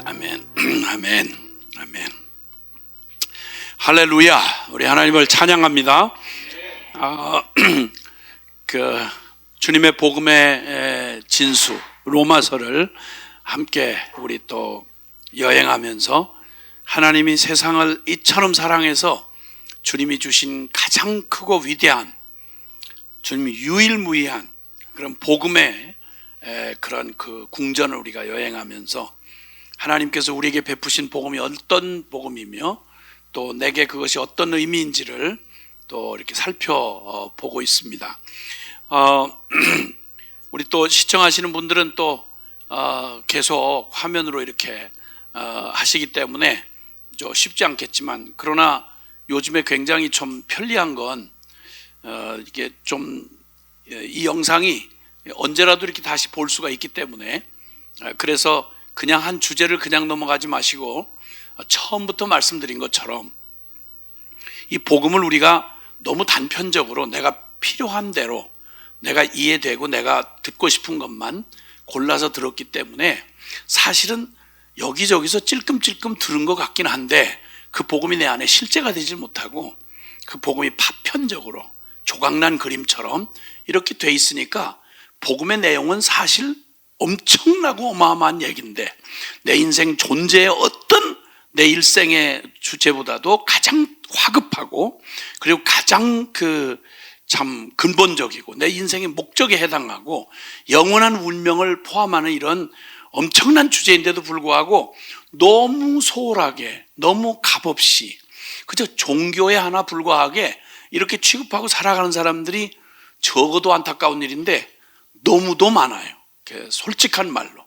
아멘. 아멘. 아멘. 할렐루야. 우리 하나님을 찬양합니다. 주님의 복음의 진수 로마서를 함께 우리 또 여행하면서 하나님이 세상을 이처럼 사랑해서 주님이 주신 가장 크고 위대한, 주님이 유일무이한 그런 복음의 그런 그 궁전을 우리가 여행하면서 하나님께서 우리에게 베푸신 복음이 어떤 복음이며 또 내게 그것이 어떤 의미인지를 또 이렇게 살펴보고 있습니다. 우리 또 시청하시는 분들은 또 계속 화면으로 이렇게 하시기 때문에 좀 쉽지 않겠지만, 그러나 요즘에 굉장히 좀 편리한 건 이게 좀 이 영상이 언제라도 이렇게 다시 볼 수가 있기 때문에, 그래서 그냥 한 주제를 그냥 넘어가지 마시고 처음부터 말씀드린 것처럼 이 복음을 우리가 너무 단편적으로 내가 필요한 대로 내가 이해되고 내가 듣고 싶은 것만 골라서 들었기 때문에 사실은 여기저기서 찔끔찔끔 들은 것 같긴 한데 그 복음이 내 안에 실제가 되질 못하고 그 복음이 파편적으로 조각난 그림처럼 이렇게 돼 있으니까 복음의 내용은 사실 엄청나고 어마어마한 얘기인데 내 인생 존재의 어떤 내 일생의 주제보다도 가장 화급하고 그리고 가장 참 근본적이고 내 인생의 목적에 해당하고 영원한 운명을 포함하는 이런 엄청난 주제인데도 불구하고 너무 소홀하게, 너무 값없이 그저 종교에 하나 불과하게 이렇게 취급하고 살아가는 사람들이 적어도 안타까운 일인데 너무도 많아요. 솔직한 말로.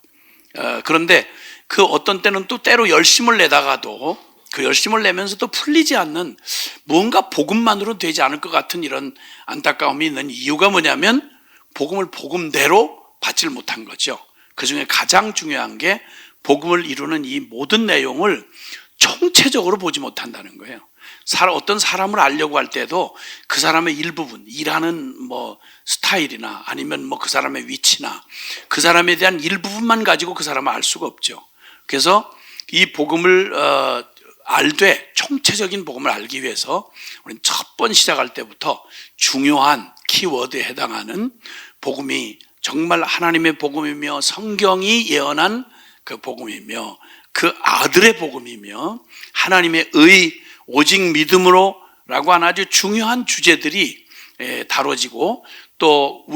그런데 그 어떤 때는 또 때로 열심을 내다가도 그 열심을 내면서도 풀리지 않는 뭔가 복음만으로 되지 않을 것 같은 이런 안타까움이 있는 이유가 뭐냐면 복음을 복음대로 받질 못한 거죠. 그 중에 가장 중요한 게 복음을 이루는 이 모든 내용을 총체적으로 보지 못한다는 거예요. 어떤 사람을 알려고 할 때도 그 사람의 일부분, 일하는 스타일이나 아니면 그 사람의 위치나 그 사람에 대한 일부분만 가지고 그 사람을 알 수가 없죠. 그래서 이 복음을 알되 총체적인 복음을 알기 위해서 우리는 첫 번 시작할 때부터 중요한 키워드에 해당하는 복음이 정말 하나님의 복음이며 성경이 예언한 그 복음이며 그 아들의 복음이며 하나님의 오직 믿음으로 라고 하는 아주 중요한 주제들이 다뤄지고 또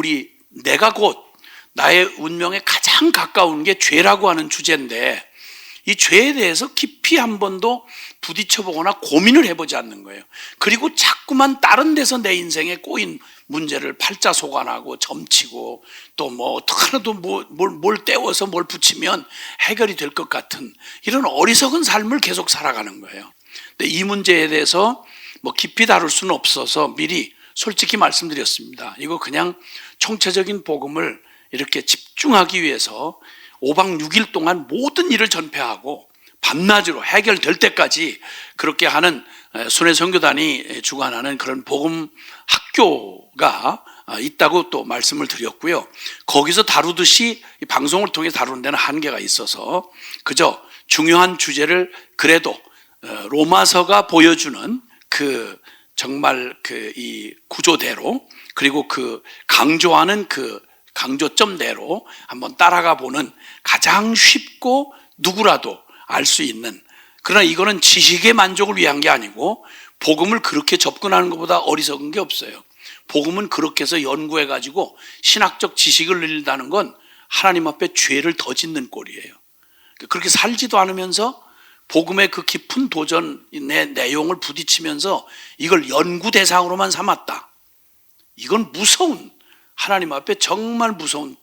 내가 곧 나의 운명에 가장 가까운 게 죄라고 하는 주제인데 이 죄에 대해서 깊이 한 번도 부딪혀보거나 고민을 해보지 않는 거예요. 그리고 자꾸만 다른 데서 내 인생에 꼬인 문제를 팔자소관하고 점치고 또 어떡하라도 뭘 떼워서 뭘 붙이면 해결이 될 것 같은 이런 어리석은 삶을 계속 살아가는 거예요. 근데 이 문제에 대해서 깊이 다룰 수는 없어서 미리 솔직히 말씀드렸습니다. 이거 그냥 총체적인 복음을 이렇게 집중하기 위해서 5박 6일 동안 모든 일을 전폐하고 밤낮으로 해결될 때까지 그렇게 하는 순회 선교단이 주관하는 그런 복음 학교가 있다고 또 말씀을 드렸고요. 거기서 다루듯이 이 방송을 통해 다루는 데는 한계가 있어서 그저 중요한 주제를 그래도 로마서가 보여주는 정말 이 구조대로 그리고 강조하는 강조점대로 한번 따라가 보는 가장 쉽고 누구라도 알 수 있는, 그러나 이거는 지식의 만족을 위한 게 아니고 복음을 그렇게 접근하는 것보다 어리석은 게 없어요. 복음은 그렇게 해서 연구해 가지고 신학적 지식을 늘린다는 건 하나님 앞에 죄를 더 짓는 꼴이에요. 그렇게 살지도 않으면서 복음의 그 깊은 도전의 내용을 부딪히면서 이걸 연구 대상으로만 삼았다. 이건 무서운, 하나님 앞에 정말 무서운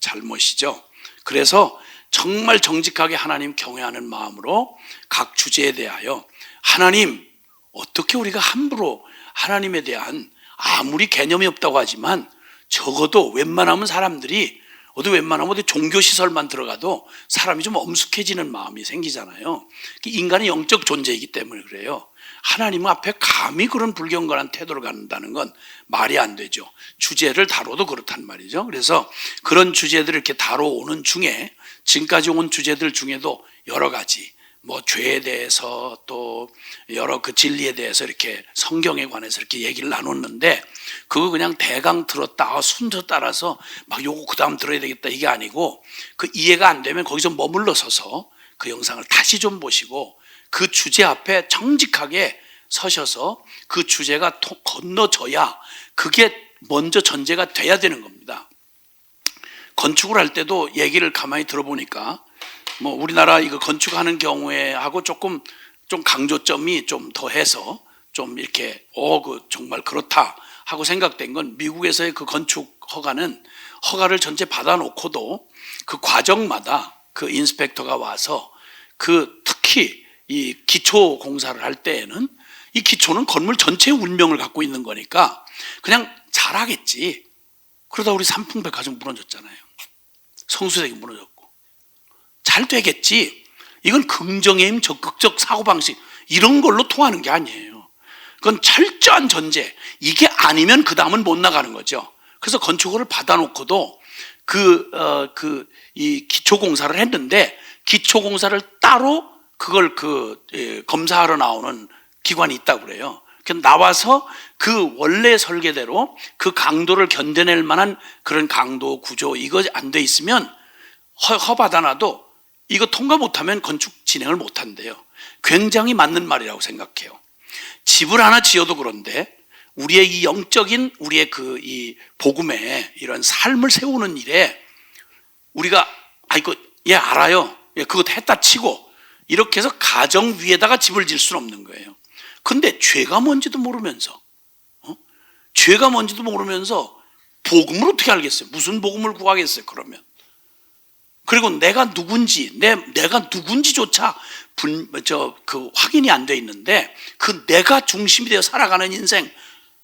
잘못이죠. 그래서 정말 정직하게 하나님 경외하는 마음으로 각 주제에 대하여 하나님, 어떻게 우리가 함부로 하나님에 대한 아무리 개념이 없다고 하지만 적어도 웬만하면 사람들이 어디 웬만하면 어디 종교시설만 들어가도 사람이 좀 엄숙해지는 마음이 생기잖아요. 인간이 영적 존재이기 때문에 그래요. 하나님 앞에 감히 그런 불경건한 태도를 갖는다는 건 말이 안 되죠. 주제를 다뤄도 그렇단 말이죠. 그래서 그런 주제들을 이렇게 다뤄오는 중에 지금까지 온 주제들 중에도 여러 가지 뭐 죄에 대해서 또 여러 그 진리에 대해서 이렇게 성경에 관해서 이렇게 얘기를 나눴는데 그거 그냥 대강 들었다 순서 따라서 막 요거 그 다음 들어야 되겠다 이게 아니고 그 이해가 안 되면 거기서 머물러 서서 그 영상을 다시 좀 보시고 그 주제 앞에 정직하게 서셔서 그 주제가 건너져야 그게 먼저 전제가 돼야 되는 겁니다. 건축을 할 때도 얘기를 가만히 들어보니까 뭐 우리나라 이거 건축하는 경우에 하고 조금 좀 강조점이 좀 더해서 좀 이렇게 그 정말 그렇다 하고 생각된 건 미국에서의 그 건축 허가를 전체 받아놓고도 그 과정마다 그 인스펙터가 와서 그 특히 이 기초 공사를 할 때에는 이 기초는 건물 전체의 운명을 갖고 있는 거니까 그냥 잘하겠지. 그러다 우리 삼풍백화점 무너졌잖아요. 성수대교 무너졌고. 잘 되겠지. 이건 긍정의 힘, 적극적 사고방식 이런 걸로 통하는 게 아니에요. 그건 철저한 전제. 이게 아니면 그 다음은 못 나가는 거죠. 그래서 건축허를 받아놓고도 이 기초공사를 했는데 기초공사를 따로 그걸 검사하러 나오는 기관이 있다고 그래요. 나와서 그 원래 설계대로 그 강도를 견뎌낼 만한 그런 강도 구조 이거 안 돼 있으면 허 받아놔도 이거 통과 못하면 건축 진행을 못한대요. 굉장히 맞는 말이라고 생각해요. 집을 하나 지어도 그런데 우리의 이 영적인 우리의 이 복음에 이런 삶을 세우는 일에 우리가 이거 알아요. 그거 했다 치고 이렇게 해서 가정 위에다가 집을 질 수는 없는 거예요. 근데 죄가 뭔지도 모르면서 죄가 뭔지도 모르면서 복음을 어떻게 알겠어요? 무슨 복음을 구하겠어요? 그러면 그리고 내가 누군지 내가 누군지조차 확인이 안 돼 있는데 그 내가 중심이 되어 살아가는 인생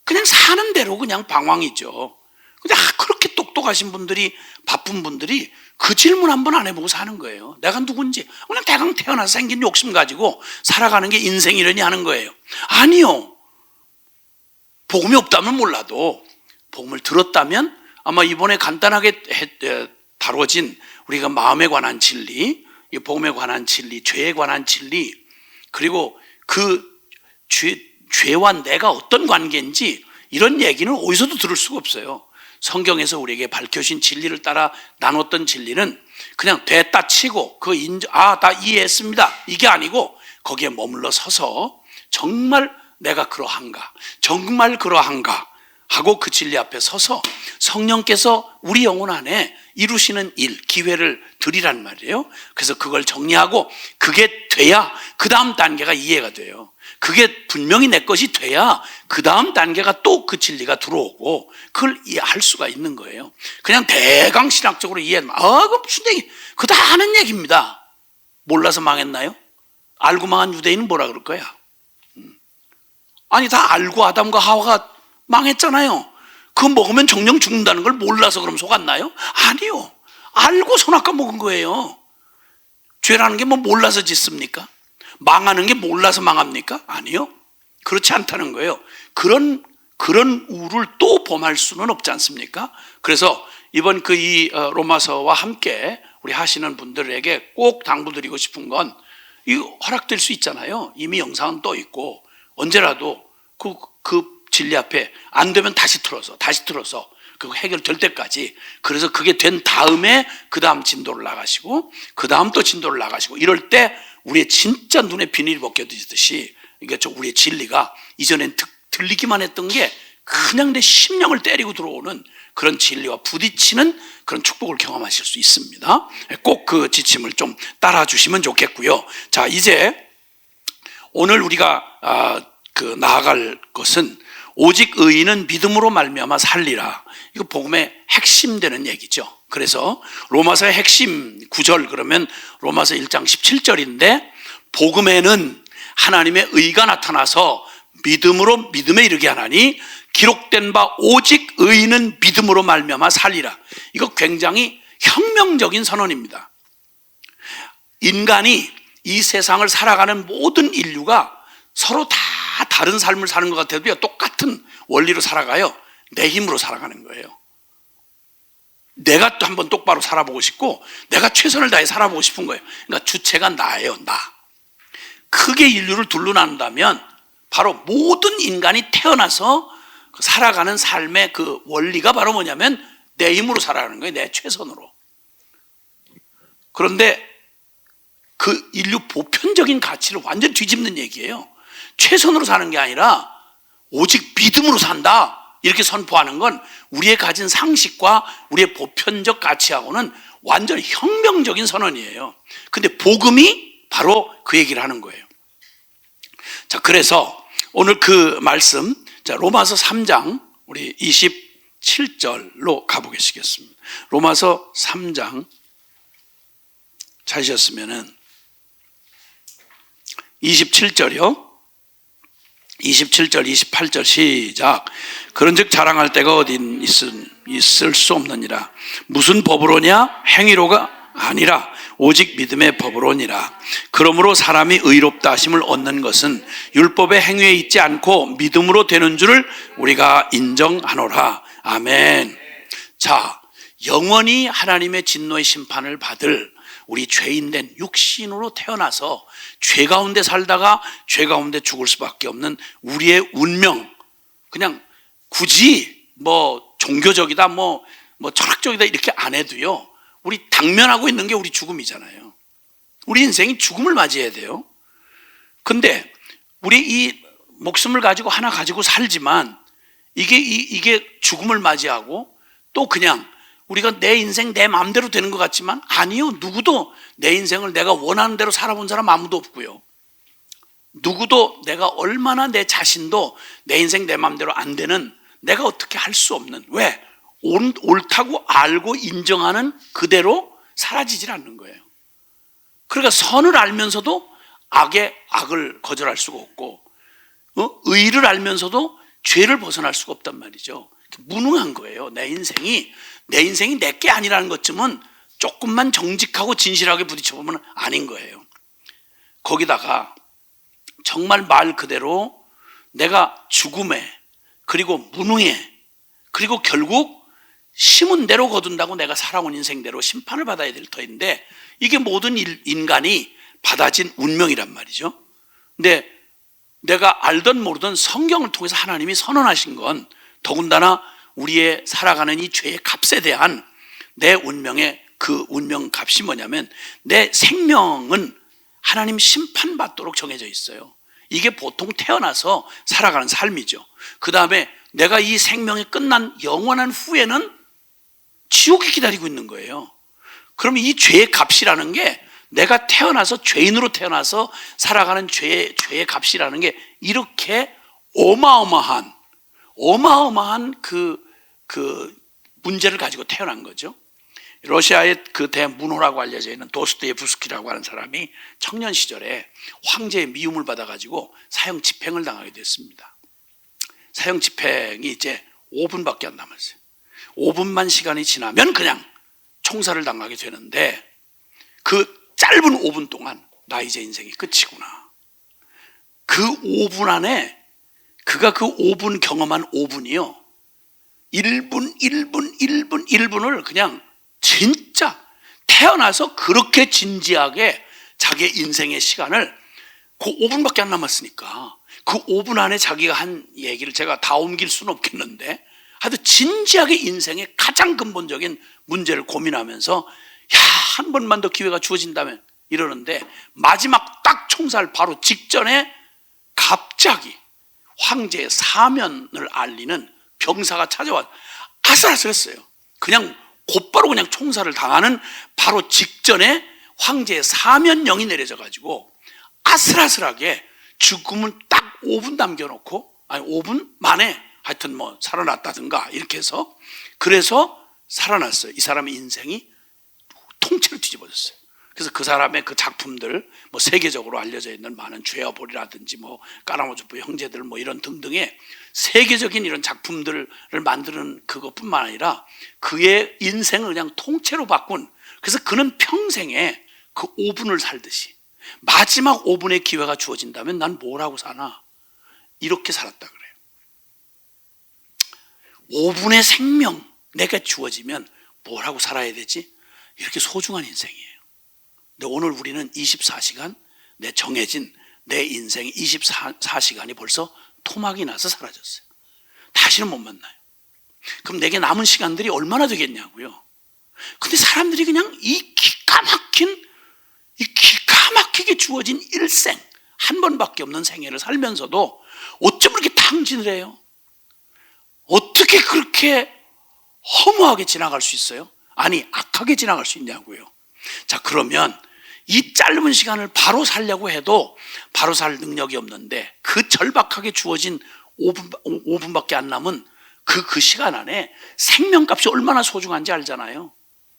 그냥 사는 대로 그냥 방황이죠. 근데 그렇게 똑똑하신 분들이 바쁜 분들이 그 질문 한번 안 해보고 사는 거예요. 내가 누군지 그냥 대강 태어나서 생긴 욕심 가지고 살아가는 게 인생이려니 하는 거예요. 아니요. 복음이 없다면 몰라도 복음을 들었다면 아마 이번에 간단하게 다뤄진 우리가 마음에 관한 진리, 복음에 관한 진리, 죄에 관한 진리, 그리고 그 죄와 내가 어떤 관계인지 이런 얘기는 어디서도 들을 수가 없어요. 성경에서 우리에게 밝혀진 진리를 따라 나눴던 진리는 그냥 됐다 치고 다 이해했습니다. 이게 아니고 거기에 머물러 서서 정말 내가 그러한가, 정말 그러한가 하고 그 진리 앞에 서서 성령께서 우리 영혼 안에 이루시는 일, 기회를 드리란 말이에요. 그래서 그걸 정리하고 그게 돼야 그 다음 단계가 이해가 돼요. 그게 분명히 내 것이 돼야 그 다음 단계가 또 그 진리가 들어오고 그걸 이해할 수가 있는 거예요. 그냥 대강 신학적으로 이해하면 그거 무슨 얘기, 그거 다 하는 얘기입니다. 몰라서 망했나요? 알고 망한 유대인은 뭐라 그럴 거야? 아니 다 알고 아담과 하와가 망했잖아요. 그거 먹으면 정령 죽는다는 걸 몰라서 그럼 속았나요? 아니요. 알고 선악과 먹은 거예요. 죄라는 게 뭐 몰라서 짓습니까? 망하는 게 몰라서 망합니까? 아니요. 그렇지 않다는 거예요. 그런 우를 또 범할 수는 없지 않습니까? 그래서 이번 이 로마서와 함께 우리 하시는 분들에게 꼭 당부드리고 싶은 건 이거 허락될 수 있잖아요. 이미 영상은 떠 있고 언제라도 그 진리 앞에 안 되면 다시 틀어서 그거 해결될 때까지, 그래서 그게 된 다음에 그 다음 진도를 나가시고 그 다음 또 진도를 나가시고 이럴 때 우리의 진짜 눈에 비닐이 벗겨지듯이 이게 우리의 진리가 이전엔 들리기만 했던 게 그냥 내 심령을 때리고 들어오는 그런 진리와 부딪히는 그런 축복을 경험하실 수 있습니다. 꼭 그 지침을 좀 따라주시면 좋겠고요. 자, 이제 오늘 우리가 나아갈 것은 오직 의인은 믿음으로 말미암아 살리라. 이거 복음의 핵심 되는 얘기죠. 그래서 로마서의 핵심 구절 그러면 로마서 1장 17절인데 복음에는 하나님의 의가 나타나서 믿음에 이르게 하나니 기록된 바 오직 의인은 믿음으로 말미암아 살리라. 이거 굉장히 혁명적인 선언입니다. 인간이 이 세상을 살아가는 모든 인류가 서로 다 다른 삶을 사는 것 같아도 똑같은 원리로 살아가요. 내 힘으로 살아가는 거예요. 내가 또 한번 똑바로 살아보고 싶고 내가 최선을 다해 살아보고 싶은 거예요. 그러니까 주체가 나예요. 나. 크게 인류를 둘로 나눈다면 바로 모든 인간이 태어나서 살아가는 삶의 그 원리가 바로 뭐냐면 내 힘으로 살아가는 거예요. 내 최선으로. 그런데 그 인류 보편적인 가치를 완전히 뒤집는 얘기예요. 최선으로 사는 게 아니라 오직 믿음으로 산다 이렇게 선포하는 건 우리의 가진 상식과 우리의 보편적 가치하고는 완전히 혁명적인 선언이에요. 근데 복음이 바로 그 얘기를 하는 거예요. 자, 그래서 오늘 그 말씀, 자, 로마서 3장 우리 27절로 가보겠습니다. 로마서 3장 찾으셨으면은 27절이요. 27절, 28절 시작. 그런즉 자랑할 데가 어딘 있을 수 없느니라. 무슨 법으로냐? 행위로가 아니라 오직 믿음의 법으로니라. 그러므로 사람이 의롭다 하심을 얻는 것은 율법의 행위에 있지 않고 믿음으로 되는 줄을 우리가 인정하노라. 아멘. 자, 영원히 하나님의 진노의 심판을 받을 우리 죄인된 육신으로 태어나서 죄 가운데 살다가 죄 가운데 죽을 수밖에 없는 우리의 운명, 그냥 굳이 뭐 종교적이다 뭐 철학적이다 이렇게 안 해도요, 우리 당면하고 있는 게 우리 죽음이잖아요. 우리 인생이 죽음을 맞이해야 돼요. 근데 우리 이 목숨을 가지고 하나 가지고 살지만 이게 죽음을 맞이하고 또 그냥 우리가 내 인생 내 마음대로 되는 것 같지만 아니요. 누구도 내 인생을 내가 원하는 대로 살아본 사람 아무도 없고요. 누구도 내가 얼마나 내 자신도 내 인생 내 마음대로 안 되는, 내가 어떻게 할 수 없는, 왜? 옳다고 알고 인정하는 그대로 사라지질 않는 거예요. 그러니까 선을 알면서도 악을 거절할 수가 없고, 의를 알면서도 죄를 벗어날 수가 없단 말이죠. 무능한 거예요. 내 인생이 내게 아니라는 것쯤은 조금만 정직하고 진실하게 부딪혀보면 아닌 거예요. 거기다가 정말 말 그대로 내가 죽음에, 그리고 무능에, 그리고 결국 심은 대로 거둔다고 내가 살아온 인생대로 심판을 받아야 될 터인데, 이게 모든 인간이 받아진 운명이란 말이죠. 근데 내가 알던 모르던 성경을 통해서 하나님이 선언하신 건 더군다나 우리의 살아가는 이 죄의 값에 대한 내 운명의 그 운명 값이 뭐냐면, 내 생명은 하나님 심판받도록 정해져 있어요. 이게 보통 태어나서 살아가는 삶이죠. 그 다음에 내가 이 생명이 끝난 영원한 후에는 지옥이 기다리고 있는 거예요. 그러면 이 죄의 값이라는 게, 내가 태어나서 죄인으로 태어나서 살아가는 죄의 값이라는 게 이렇게 어마어마한 그 문제를 가지고 태어난 거죠. 러시아의 그 대문호라고 알려져 있는 도스토예브스키라고 하는 사람이 청년 시절에 황제의 미움을 받아가지고 사형 집행을 당하게 됐습니다. 사형 집행이 이제 5분밖에 안 남았어요. 5분만 시간이 지나면 그냥 총살을 당하게 되는데, 그 짧은 5분 동안 나 이제 인생이 끝이구나. 그 5분 안에 그가 그 5분 경험한 5분이요, 1분을 그냥 진짜 태어나서 그렇게 진지하게 자기의 인생의 시간을, 그 5분밖에 안 남았으니까 그 5분 안에 자기가 한 얘기를 제가 다 옮길 수는 없겠는데, 하여튼 진지하게 인생의 가장 근본적인 문제를 고민하면서, 한 번만 더 기회가 주어진다면 이러는데, 마지막 딱 총살 바로 직전에 갑자기 황제의 사면을 알리는 병사가 찾아와 아슬아슬했어요. 그냥 곧바로 그냥 총살을 당하는 바로 직전에 황제의 사면령이 내려져 가지고 아슬아슬하게 죽음을 딱 5분 남겨놓고, 5분 만에 하여튼 뭐 살아났다든가 이렇게 해서, 그래서 살아났어요. 이 사람의 인생이 통째로 뒤집어졌어요. 그래서 그 사람의 그 작품들, 뭐 세계적으로 알려져 있는 많은 죄와벌이라든지 뭐 까라모주부 형제들 뭐 이런 등등의 세계적인 이런 작품들을 만드는 그것뿐만 아니라 그의 인생을 그냥 통째로 바꾼, 그래서 그는 평생에 그 5분을 살듯이 마지막 5분의 기회가 주어진다면 난 뭘 하고 사나, 이렇게 살았다 그래요. 5분의 생명 내가 주어지면 뭘 하고 살아야 되지? 이렇게 소중한 인생이에요. 근데 오늘 우리는 24시간, 내 정해진 내 인생 24시간이 벌써 토막이 나서 사라졌어요. 다시는 못 만나요. 그럼 내게 남은 시간들이 얼마나 되겠냐고요. 근데 사람들이 그냥 이 기가 막히게 주어진 일생, 한 번밖에 없는 생애를 살면서도 어쩜 그렇게 탕진을 해요? 어떻게 그렇게 허무하게 지나갈 수 있어요? 아니, 악하게 지나갈 수 있냐고요. 자, 그러면 이 짧은 시간을 바로 살려고 해도 바로 살 능력이 없는데, 그 절박하게 주어진 5분밖에 안 남은 그 시간 안에 생명값이 얼마나 소중한지 알잖아요.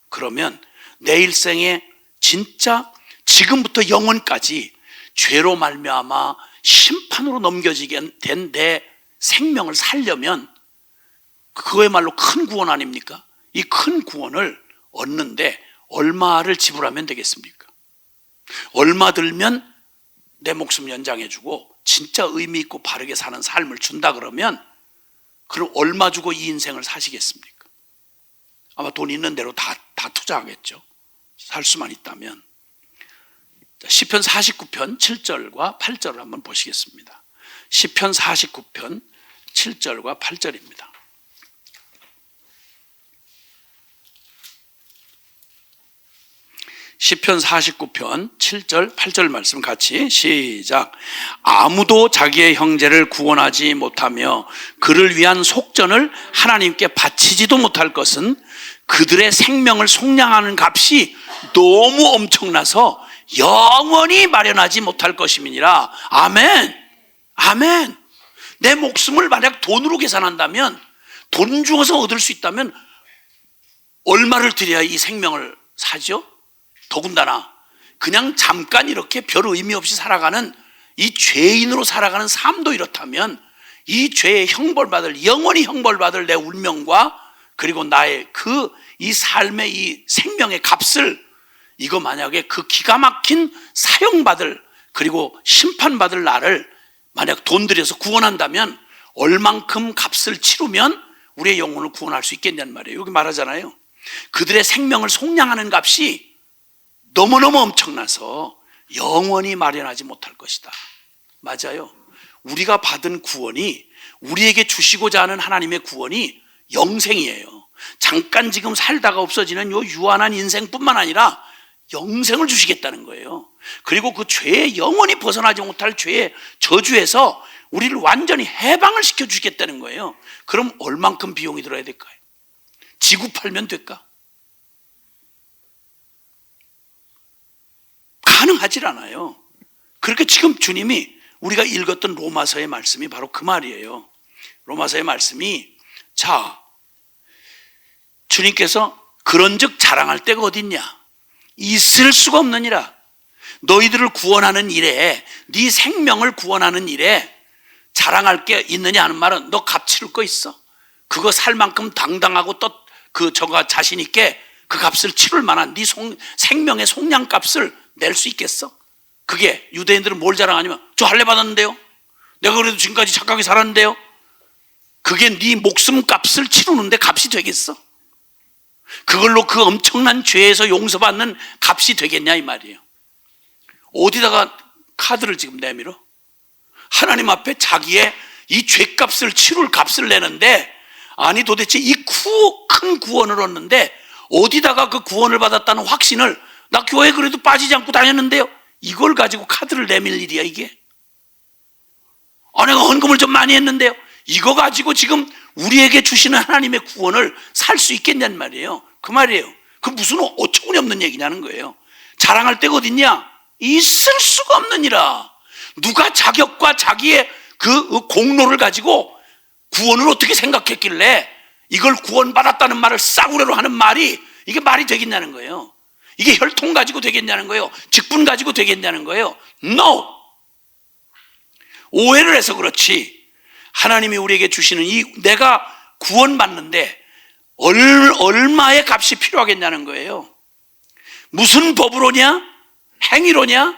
그러면 내 일생에 진짜 지금부터 영원까지 죄로 말미암아 심판으로 넘겨지게 된 내 생명을 살려면 그거야말로 큰 구원 아닙니까? 이 큰 구원을 얻는데 얼마를 지불하면 되겠습니까? 얼마 들면 내 목숨 연장해주고 진짜 의미 있고 바르게 사는 삶을 준다 그러면, 그럼 얼마 주고 이 인생을 사시겠습니까? 아마 돈 있는 대로 다 투자하겠죠. 살 수만 있다면. 시편 49편 7절과 8절을 한번 보시겠습니다. 시편 49편 7절과 8절입니다. 시편 49편 7절 8절 말씀 같이 시작. 아무도 자기의 형제를 구원하지 못하며 그를 위한 속전을 하나님께 바치지도 못할 것은 그들의 생명을 속량하는 값이 너무 엄청나서 영원히 마련하지 못할 것임이니라. 아멘. 아멘. 내 목숨을 만약 돈으로 계산한다면, 돈 주어서 얻을 수 있다면 얼마를 들여야 이 생명을 사죠? 더군다나 그냥 잠깐 이렇게 별 의미 없이 살아가는 이 죄인으로 살아가는 삶도 이렇다면, 이 죄의 형벌받을, 영원히 형벌받을 내 운명과 그리고 나의 이 삶의 이 생명의 값을, 이거 만약에 그 기가 막힌 사형받을 그리고 심판받을 나를 만약 돈 들여서 구원한다면 얼만큼 값을 치르면 우리의 영혼을 구원할 수 있겠냐는 말이에요. 여기 말하잖아요. 그들의 생명을 속량하는 값이 너무너무 엄청나서 영원히 마련하지 못할 것이다. 맞아요. 우리가 받은 구원이, 우리에게 주시고자 하는 하나님의 구원이 영생이에요. 잠깐 지금 살다가 없어지는 요 유한한 인생뿐만 아니라 영생을 주시겠다는 거예요. 그리고 그 죄에 영원히 벗어나지 못할 죄의 저주에서 우리를 완전히 해방을 시켜주시겠다는 거예요. 그럼 얼만큼 비용이 들어야 될까요? 지구 팔면 될까? 가능하질 않아요. 그렇게 지금 주님이 우리가 읽었던 로마서의 말씀이 바로 그 말이에요. 로마서의 말씀이, 자, 주님께서 그런즉 자랑할 데가 어딨냐? 있을 수가 없느니라. 너희들을 구원하는 일에, 네 생명을 구원하는 일에 자랑할 게 있느냐 하는 말은, 너 값 치를 거 있어? 그거 살 만큼 당당하고 저가 자신 있게 그 값을 치를 만한 네 생명의 속량값을 낼 수 있겠어? 그게 유대인들은 뭘 자랑하냐면, 저 할례 받았는데요, 내가 그래도 지금까지 착하게 살았는데요. 그게 네 목숨값을 치르는데 값이 되겠어? 그걸로 그 엄청난 죄에서 용서받는 값이 되겠냐 이 말이에요. 어디다가 카드를 지금 내밀어? 하나님 앞에 자기의 이 죄값을 치룰 값을 내는데, 아니 도대체 이 큰 구원을 얻는데 어디다가 그 구원을 받았다는 확신을, 나 교회 그래도 빠지지 않고 다녔는데요, 이걸 가지고 카드를 내밀 일이야 이게? 내가 헌금을 좀 많이 했는데요, 이거 가지고 지금 우리에게 주시는 하나님의 구원을 살 수 있겠냐는 말이에요. 그 말이에요. 그 무슨 어처구니 없는 얘기냐는 거예요. 자랑할 데가 어딨냐? 있을 수가 없느니라. 누가 자격과 자기의 그 공로를 가지고 구원을 어떻게 생각했길래 이걸 구원받았다는 말을 싸구려로 하는 말이, 이게 말이 되겠냐는 거예요. 이게 혈통 가지고 되겠냐는 거예요. 직분 가지고 되겠냐는 거예요. No! 오해를 해서 그렇지. 하나님이 우리에게 주시는 이 내가 구원받는데 얼마의 값이 필요하겠냐는 거예요. 무슨 법으로냐? 행위로냐?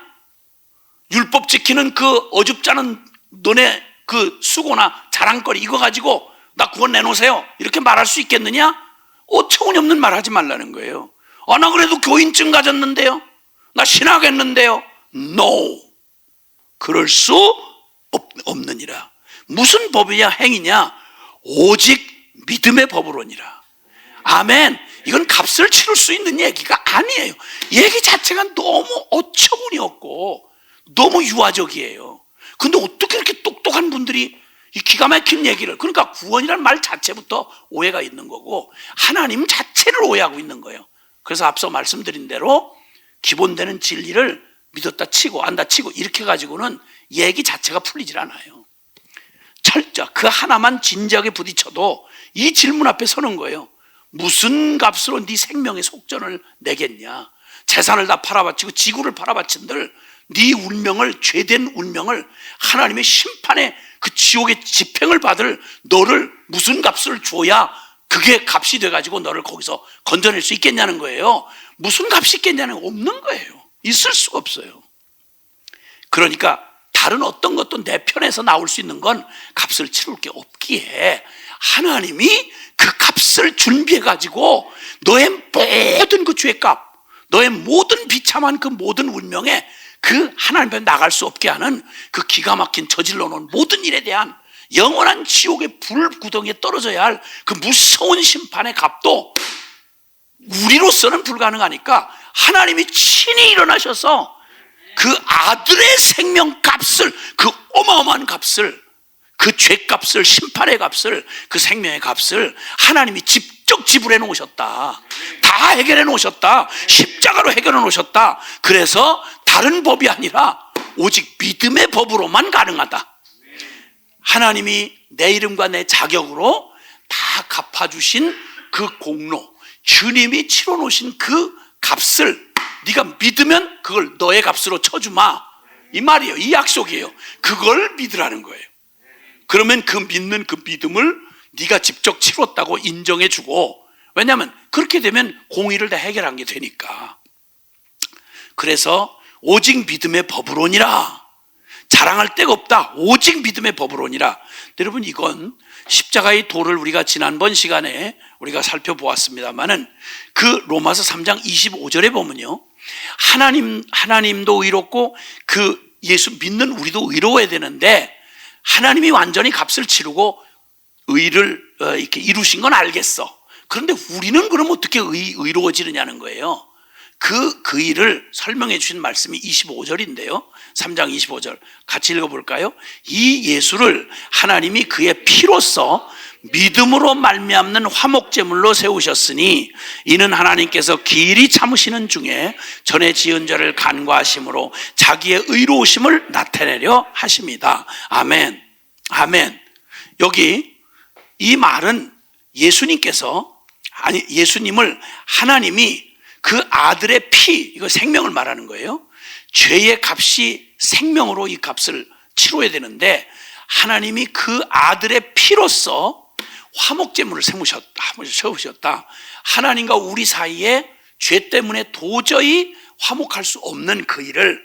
율법 지키는 그 어줍잖은 너네 그 수고나 자랑거리 이거 가지고 나 구원 내놓으세요 이렇게 말할 수 있겠느냐? 어처구니없는 말 하지 말라는 거예요. 나 그래도 교인증 가졌는데요, 나 신학했는데요. No! 그럴 수 없느니라. 무슨 법이냐 행위냐? 오직 믿음의 법으로니라. 아멘. 이건 값을 치를 수 있는 얘기가 아니에요. 얘기 자체가 너무 어처구니 없고 너무 유아적이에요. 근데 어떻게 이렇게 똑똑한 분들이 이 기가 막힌 얘기를, 그러니까 구원이라는 말 자체부터 오해가 있는 거고 하나님 자체를 오해하고 있는 거예요. 그래서 앞서 말씀드린 대로 기본되는 진리를 믿었다 치고 안다 치고 이렇게 가지고는 얘기 자체가 풀리질 않아요. 철저 그 하나만 진지하게 부딪혀도 이 질문 앞에 서는 거예요. 무슨 값으로 네 생명의 속전을 내겠냐? 재산을 다 팔아바치고 지구를 팔아바친들 네 운명을, 죄된 운명을 하나님의 심판의 그 지옥의 집행을 받을 너를 무슨 값을 줘야 그게 값이 돼가지고 너를 거기서 건져낼 수 있겠냐는 거예요. 무슨 값이 있겠냐는 거 없는 거예요. 있을 수가 없어요. 그러니까 다른 어떤 것도 내 편에서 나올 수 있는 건 값을 치를 게 없기에 하나님이 그 값을 준비해가지고 너의 모든 그 죄값, 너의 모든 비참한 그 모든 운명에 그 하나님 앞에 나갈 수 없게 하는 그 기가 막힌 저질러 놓은 모든 일에 대한 영원한 지옥의 불구덩이에 떨어져야 할 그 무서운 심판의 값도 우리로서는 불가능하니까 하나님이 친히 일어나셔서 그 아들의 생명 값을, 그 어마어마한 값을, 그 죄값을, 심판의 값을, 그 생명의 값을 하나님이 직접 지불해 놓으셨다. 다 해결해 놓으셨다. 십자가로 해결해 놓으셨다. 그래서 다른 법이 아니라 오직 믿음의 법으로만 가능하다. 하나님이 내 이름과 내 자격으로 다 갚아주신 그 공로, 주님이 치러 놓으신 그 값을 네가 믿으면 그걸 너의 값으로 쳐주마, 이 말이에요. 이 약속이에요. 그걸 믿으라는 거예요. 그러면 그 믿는 그 믿음을 네가 직접 치렀다고 인정해주고, 왜냐하면 그렇게 되면 공의를 다 해결한 게 되니까. 그래서 오직 믿음의 법으로니라. 자랑할 데가 없다. 오직 믿음의 법으로니라. 여러분, 이건 십자가의 도를 우리가 지난번 시간에 우리가 살펴보았습니다만은 그 로마서 3장 25절에 보면요, 하나님도 의롭고 그 예수 믿는 우리도 의로워야 되는데 하나님이 완전히 값을 치르고 의를 이렇게 이루신 건 알겠어. 그런데 우리는 그럼 어떻게 의로워지느냐는 거예요. 그 일을 설명해 주신 말씀이 25절인데요. 3장 25절 같이 읽어볼까요? 이 예수를 하나님이 그의 피로써 믿음으로 말미암는 화목제물로 세우셨으니 이는 하나님께서 길이 참으시는 중에 전에 지은 죄를 간과하심으로 자기의 의로우심을 나타내려 하십니다. 아멘. 아멘. 여기 이 말은 예수님을 하나님이 그 아들의 피, 이거 생명을 말하는 거예요. 죄의 값이 생명으로 이 값을 치러야 되는데 하나님이 그 아들의 피로써 화목제물을 세우셨다. 하나님과 우리 사이에 죄 때문에 도저히 화목할 수 없는 그 일을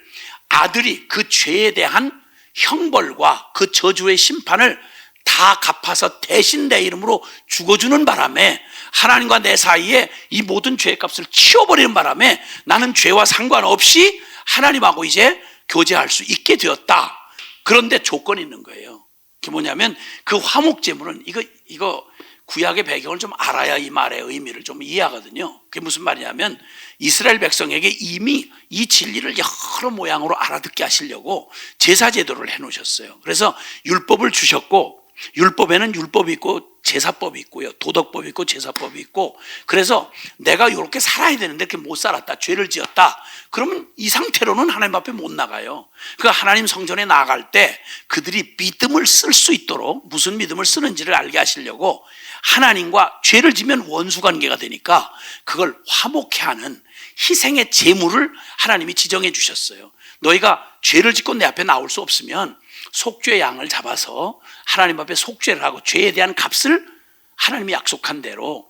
아들이 그 죄에 대한 형벌과 그 저주의 심판을 다 갚아서 대신 내 이름으로 죽어주는 바람에 하나님과 내 사이에 이 모든 죄의 값을 치워버리는 바람에 나는 죄와 상관없이 하나님하고 이제 교제할 수 있게 되었다. 그런데 조건이 있는 거예요. 그게 뭐냐면 그 화목제물은 이거 구약의 배경을 좀 알아야 이 말의 의미를 좀 이해하거든요. 그게 무슨 말이냐면 이스라엘 백성에게 이미 이 진리를 여러 모양으로 알아듣게 하시려고 제사제도를 해놓으셨어요. 그래서 율법을 주셨고, 율법에는 율법이 있고 제사법이 있고요, 도덕법이 있고 제사법이 있고, 그래서 내가 이렇게 살아야 되는데 이렇게 못 살았다, 죄를 지었다, 그러면 이 상태로는 하나님 앞에 못 나가요. 그러니까 하나님 성전에 나아갈 때 그들이 믿음을 쓸 수 있도록, 무슨 믿음을 쓰는지를 알게 하시려고 하나님과 죄를 지면 원수관계가 되니까 그걸 화목해 하는 희생의 제물을 하나님이 지정해 주셨어요. 너희가 죄를 짓고 내 앞에 나올 수 없으면 속죄 양을 잡아서 하나님 앞에 속죄를 하고 죄에 대한 값을 하나님이 약속한 대로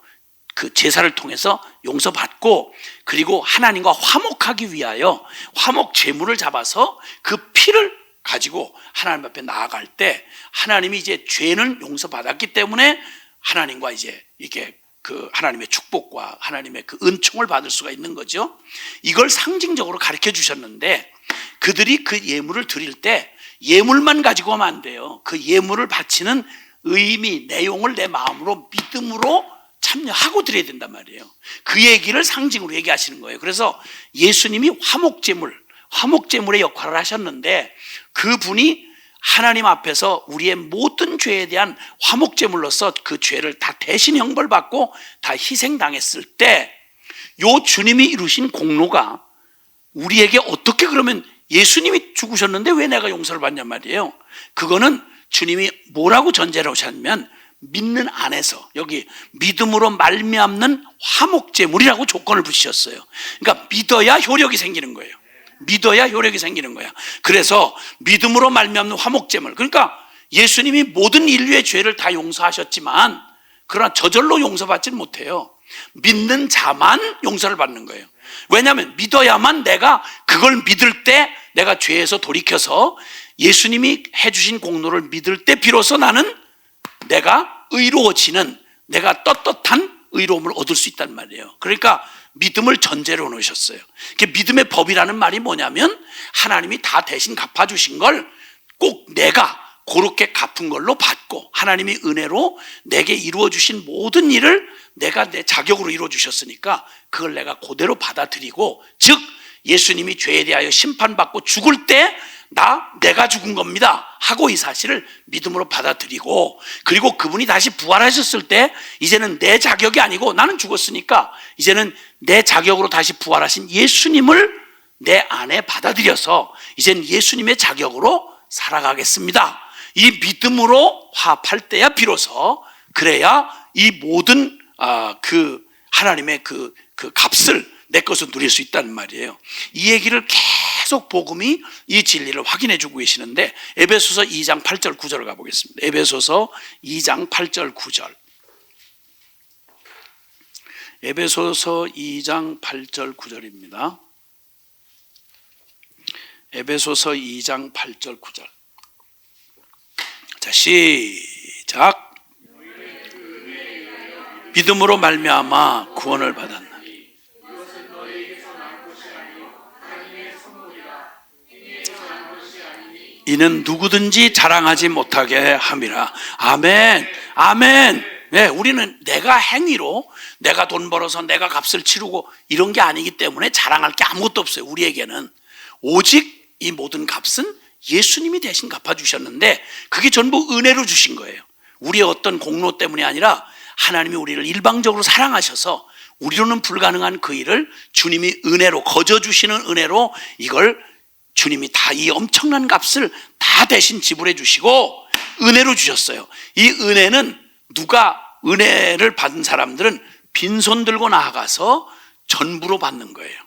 그 제사를 통해서 용서받고, 그리고 하나님과 화목하기 위하여 화목 제물을 잡아서 그 피를 가지고 하나님 앞에 나아갈 때 하나님이 이제 죄는 용서받았기 때문에 하나님과 이제 이게 그 하나님의 축복과 하나님의 그 은총을 받을 수가 있는 거죠. 이걸 상징적으로 가르쳐 주셨는데, 그들이 그 예물을 드릴 때 예물만 가지고 하면 안 돼요. 그 예물을 바치는 의미, 내용을 내 마음으로 믿음으로 참여하고 드려야 된단 말이에요. 그 얘기를 상징으로 얘기하시는 거예요. 그래서 예수님이 화목제물의 역할을 하셨는데, 그분이 하나님 앞에서 우리의 모든 죄에 대한 화목제물로서 그 죄를 다 대신 형벌받고 다 희생당했을 때, 요 주님이 이루신 공로가 우리에게 어떻게, 그러면 예수님이 죽으셨는데 왜 내가 용서를 받냔 말이에요. 그거는 주님이 뭐라고 전제를 하셨냐면, 믿는 안에서, 여기 믿음으로 말미암는 화목제물이라고 조건을 붙이셨어요. 그러니까 믿어야 효력이 생기는 거예요. 믿어야 효력이 생기는 거야. 그래서 믿음으로 말미암는 화목제물, 그러니까 예수님이 모든 인류의 죄를 다 용서하셨지만 그러나 저절로 용서받지는 못해요. 믿는 자만 용서를 받는 거예요. 왜냐하면 믿어야만, 내가 그걸 믿을 때, 내가 죄에서 돌이켜서 예수님이 해주신 공로를 믿을 때 비로소 나는 내가 의로워지는, 내가 떳떳한 의로움을 얻을 수 있단 말이에요. 그러니까 믿음을 전제로 놓으셨어요. 믿음의 법이라는 말이 뭐냐면, 하나님이 다 대신 갚아주신 걸 꼭 내가 그렇게 갚은 걸로 받고, 하나님이 은혜로 내게 이루어주신 모든 일을 내가 내 자격으로 이루어주셨으니까 그걸 내가 그대로 받아들이고, 즉 예수님이 죄에 대하여 심판받고 죽을 때 내가 죽은 겁니다 하고 이 사실을 믿음으로 받아들이고, 그리고 그분이 다시 부활하셨을 때 이제는 내 자격이 아니고, 나는 죽었으니까 이제는 내 자격으로 다시 부활하신 예수님을 내 안에 받아들여서 이제는 예수님의 자격으로 살아가겠습니다, 이 믿음으로 화합할 때야 비로소, 그래야 이 모든 그 하나님의 그 값을 내 것을 누릴 수 있다는 말이에요. 이 얘기를 계속 복음이 이 진리를 확인해 주고 계시는데, 에베소서 2장 8절 9절을 가보겠습니다. 에베소서 2장 8절 9절. 에베소서 2장 8절 9절입니다. 에베소서 2장 8절 9절. 자, 시작. 믿음으로 말미암아 구원을 받았나. 이는 누구든지 자랑하지 못하게 함이라. 아멘, 아멘. 네, 우리는 내가 행위로, 내가 돈 벌어서 내가 값을 치르고 이런 게 아니기 때문에 자랑할 게 아무것도 없어요. 우리에게는 오직 이 모든 값은 예수님이 대신 갚아주셨는데, 그게 전부 은혜로 주신 거예요. 우리의 어떤 공로 때문이 아니라 하나님이 우리를 일방적으로 사랑하셔서 우리로는 불가능한 그 일을 주님이 은혜로, 거저 주시는 은혜로, 이걸 주님이 다 이 엄청난 값을 다 대신 지불해 주시고 은혜로 주셨어요. 이 은혜는, 누가 은혜를 받은 사람들은 빈손 들고 나아가서 전부로 받는 거예요.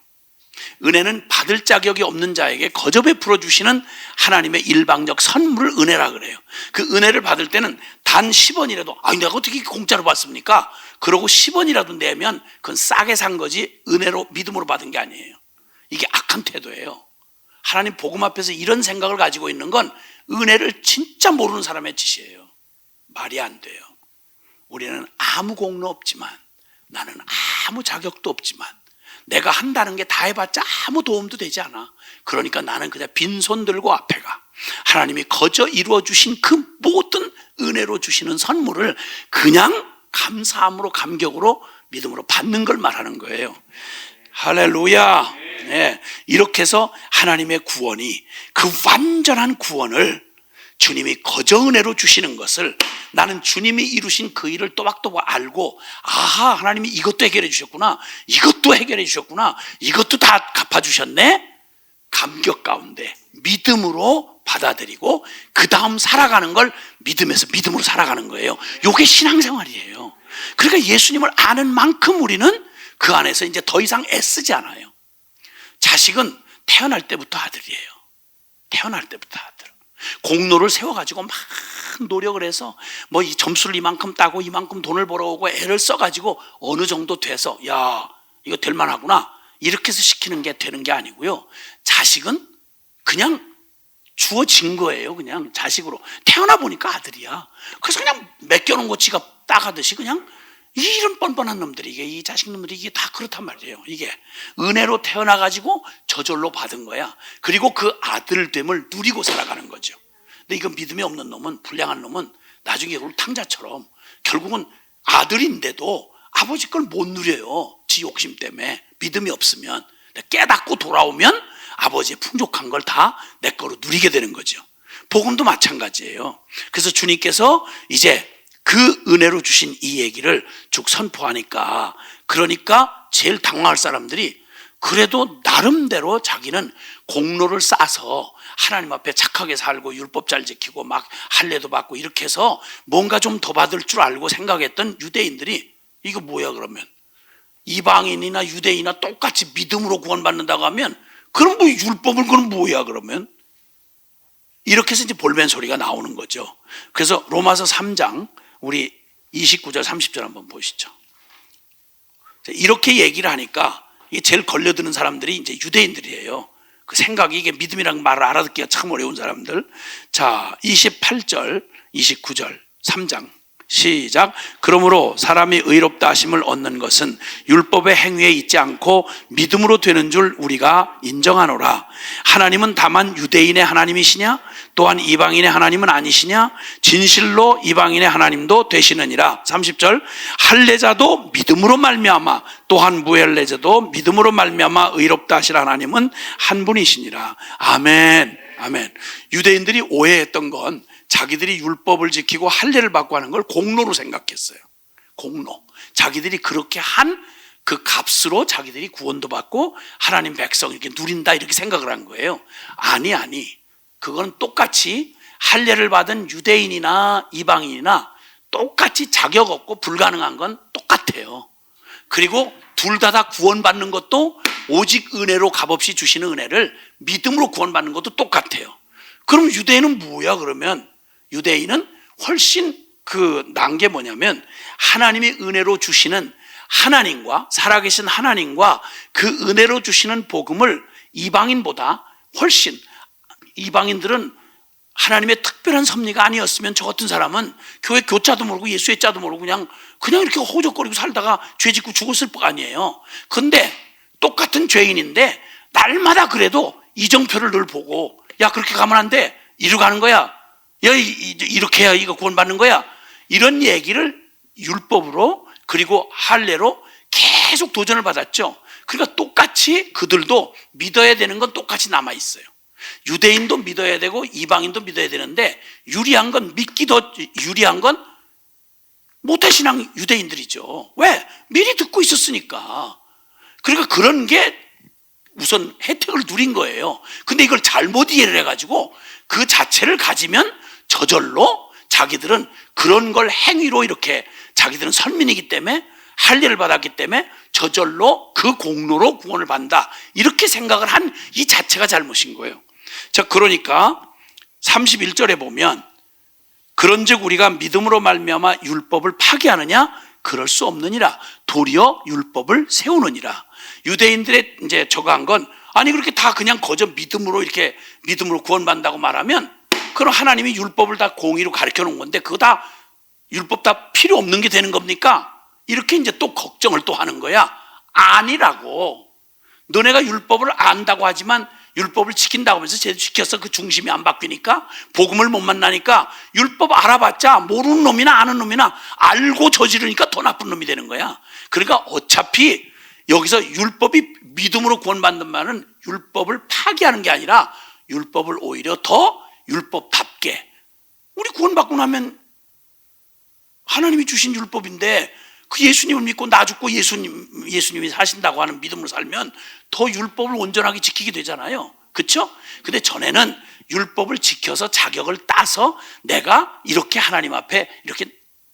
은혜는 받을 자격이 없는 자에게 거저 베풀어 주시는 하나님의 일방적 선물을 은혜라 그래요. 그 은혜를 받을 때는 단 10원이라도, 내가 어떻게 공짜로 받습니까? 그러고 10원이라도 내면 그건 싸게 산 거지 은혜로, 믿음으로 받은 게 아니에요. 이게 악한 태도예요. 하나님 복음 앞에서 이런 생각을 가지고 있는 건 은혜를 진짜 모르는 사람의 짓이에요. 말이 안 돼요. 우리는 아무 공로 없지만, 나는 아무 자격도 없지만, 내가 한다는 게 다 해봤자 아무 도움도 되지 않아. 그러니까 나는 그냥 빈손 들고 앞에 가. 하나님이 거저 이루어주신 그 모든 은혜로 주시는 선물을 그냥 감사함으로, 감격으로, 믿음으로 받는 걸 말하는 거예요. 할렐루야. 네, 이렇게 해서 하나님의 구원이, 그 완전한 구원을 주님이 거저 은혜로 주시는 것을 나는 주님이 이루신 그 일을 또박또박 알고, 아하, 하나님이 이것도 해결해 주셨구나, 이것도 해결해 주셨구나, 이것도 다 갚아주셨네, 감격 가운데 믿음으로 받아들이고 그 다음 살아가는 걸 믿음에서 믿음으로 살아가는 거예요. 이게 신앙생활이에요. 그러니까 예수님을 아는 만큼 우리는 그 안에서 이제 더 이상 애쓰지 않아요. 자식은 태어날 때부터 아들이에요. 태어날 때부터 아들. 공로를 세워가지고 막 노력을 해서 뭐 이 점수를 이만큼 따고 이만큼 돈을 벌어오고 애를 써가지고 어느 정도 돼서 야 이거 될 만하구나 이렇게 해서 시키는 게 되는 게 아니고요. 자식은 그냥 주어진 거예요. 그냥 자식으로 태어나 보니까 아들이야. 그래서 그냥 맡겨놓은 거 지가 따가듯이 그냥 이런 뻔뻔한 놈들이 이 자식 놈들이 이게 다 그렇단 말이에요. 이게 은혜로 태어나가지고 저절로 받은 거야. 그리고 그 아들됨을 누리고 살아가는 거죠. 근데 이거 믿음이 없는 놈은, 불량한 놈은 나중에 탕자처럼 결국은 아들인데도 아버지 걸 못 누려요. 지 욕심 때문에. 믿음이 없으면. 깨닫고 돌아오면 아버지의 풍족한 걸 다 내 거로 누리게 되는 거죠. 복음도 마찬가지예요. 그래서 주님께서 이제 그 은혜로 주신 이 얘기를 쭉 선포하니까, 그러니까 제일 당황할 사람들이 그래도 나름대로 자기는 공로를 쌓아서 하나님 앞에 착하게 살고 율법 잘 지키고 막 할례도 받고 이렇게 해서 뭔가 좀 더 받을 줄 알고 생각했던 유대인들이 이거 뭐야 그러면, 이방인이나 유대인이나 똑같이 믿음으로 구원받는다고 하면 그럼 뭐 율법은 그럼 뭐야 그러면, 이렇게 해서 이제 볼멘 소리가 나오는 거죠. 그래서 로마서 3장 우리 29절 30절 한번 보시죠. 이렇게 얘기를 하니까 이게 제일 걸려드는 사람들이 이제 유대인들이에요. 그 생각이, 이게 믿음이란 말을 알아듣기가 참 어려운 사람들. 자, 28절 29절 3장 시작. 그러므로 사람이 의롭다 하심을 얻는 것은 율법의 행위에 있지 않고 믿음으로 되는 줄 우리가 인정하노라. 하나님은 다만 유대인의 하나님이시냐? 또한 이방인의 하나님은 아니시냐? 진실로 이방인의 하나님도 되시느니라. 30절. 할례자도 믿음으로 말미암아 또한 무할례자도 믿음으로 말미암아 의롭다 하실 하나님은 한 분이시니라. 아멘. 아멘. 유대인들이 오해했던 건 자기들이 율법을 지키고 할례를 받고 하는 걸 공로로 생각했어요. 공로. 자기들이 그렇게 한 그 값으로 자기들이 구원도 받고 하나님 백성 이렇게 누린다 이렇게 생각을 한 거예요. 아니. 그건 똑같이 할례를 받은 유대인이나 이방인이나 똑같이 자격 없고 불가능한 건 똑같아요. 그리고 둘 다 구원받는 것도 오직 은혜로 값없이 주시는 은혜를 믿음으로 구원받는 것도 똑같아요. 그럼 유대인은 뭐야 그러면? 유대인은 훨씬 난 게 뭐냐면 하나님이 은혜로 주시는 하나님과, 살아계신 하나님과 그 은혜로 주시는 복음을 이방인보다 훨씬, 이방인들은 하나님의 특별한 섭리가 아니었으면 저 같은 사람은 교회 교자도 모르고 예수의 자도 모르고 그냥 이렇게 호적거리고 살다가 죄 짓고 죽었을 거 아니에요. 근데 똑같은 죄인인데 날마다 그래도 이정표를 늘 보고 야 그렇게 가면 안 돼, 이리로 가는 거야, 야 이렇게 해야 이거 구원받는 거야, 이런 얘기를 율법으로 그리고 할례로 계속 도전을 받았죠. 그러니까 똑같이 그들도 믿어야 되는 건 똑같이 남아있어요. 유대인도 믿어야 되고 이방인도 믿어야 되는데 유리한 건, 믿기 더 유리한 건 모태신앙 유대인들이죠. 왜? 미리 듣고 있었으니까. 그러니까 그런 게 우선 혜택을 누린 거예요. 근데 이걸 잘못 이해를 해가지고 그 자체를 가지면 저절로 자기들은 그런 걸 행위로, 이렇게 자기들은 선민이기 때문에 할례를 받았기 때문에 저절로 그 공로로 구원을 받는다 이렇게 생각을 한 이 자체가 잘못인 거예요. 자, 그러니까 31절에 보면 그런즉 우리가 믿음으로 말미암아 율법을 파기하느냐? 그럴 수 없느니라. 도리어 율법을 세우느니라. 유대인들의 이제 저거 한 건, 아니 그렇게 다 그냥 거저 믿음으로 이렇게 믿음으로 구원받는다고 말하면 그럼 하나님이 율법을 다 공의로 가르쳐 놓은 건데 그거 다 율법 다 필요 없는 게 되는 겁니까? 이렇게 이제 또 걱정을 또 하는 거야. 아니라고. 너네가 율법을 안다고 하지만 율법을 지킨다고 하면서 제대로 지켜서 그 중심이 안 바뀌니까, 복음을 못 만나니까 율법 알아봤자 모르는 놈이나 아는 놈이나 알고 저지르니까 더 나쁜 놈이 되는 거야. 그러니까 어차피 여기서 율법이 믿음으로 구원받는 말은 율법을 파기하는 게 아니라 율법을 오히려 더 율법답게, 우리 구원받고 나면 하나님이 주신 율법인데 그 예수님을 믿고 나 죽고 예수님이 사신다고 하는 믿음으로 살면 더 율법을 온전하게 지키게 되잖아요. 그렇죠? 근데 전에는 율법을 지켜서 자격을 따서 내가 이렇게 하나님 앞에 이렇게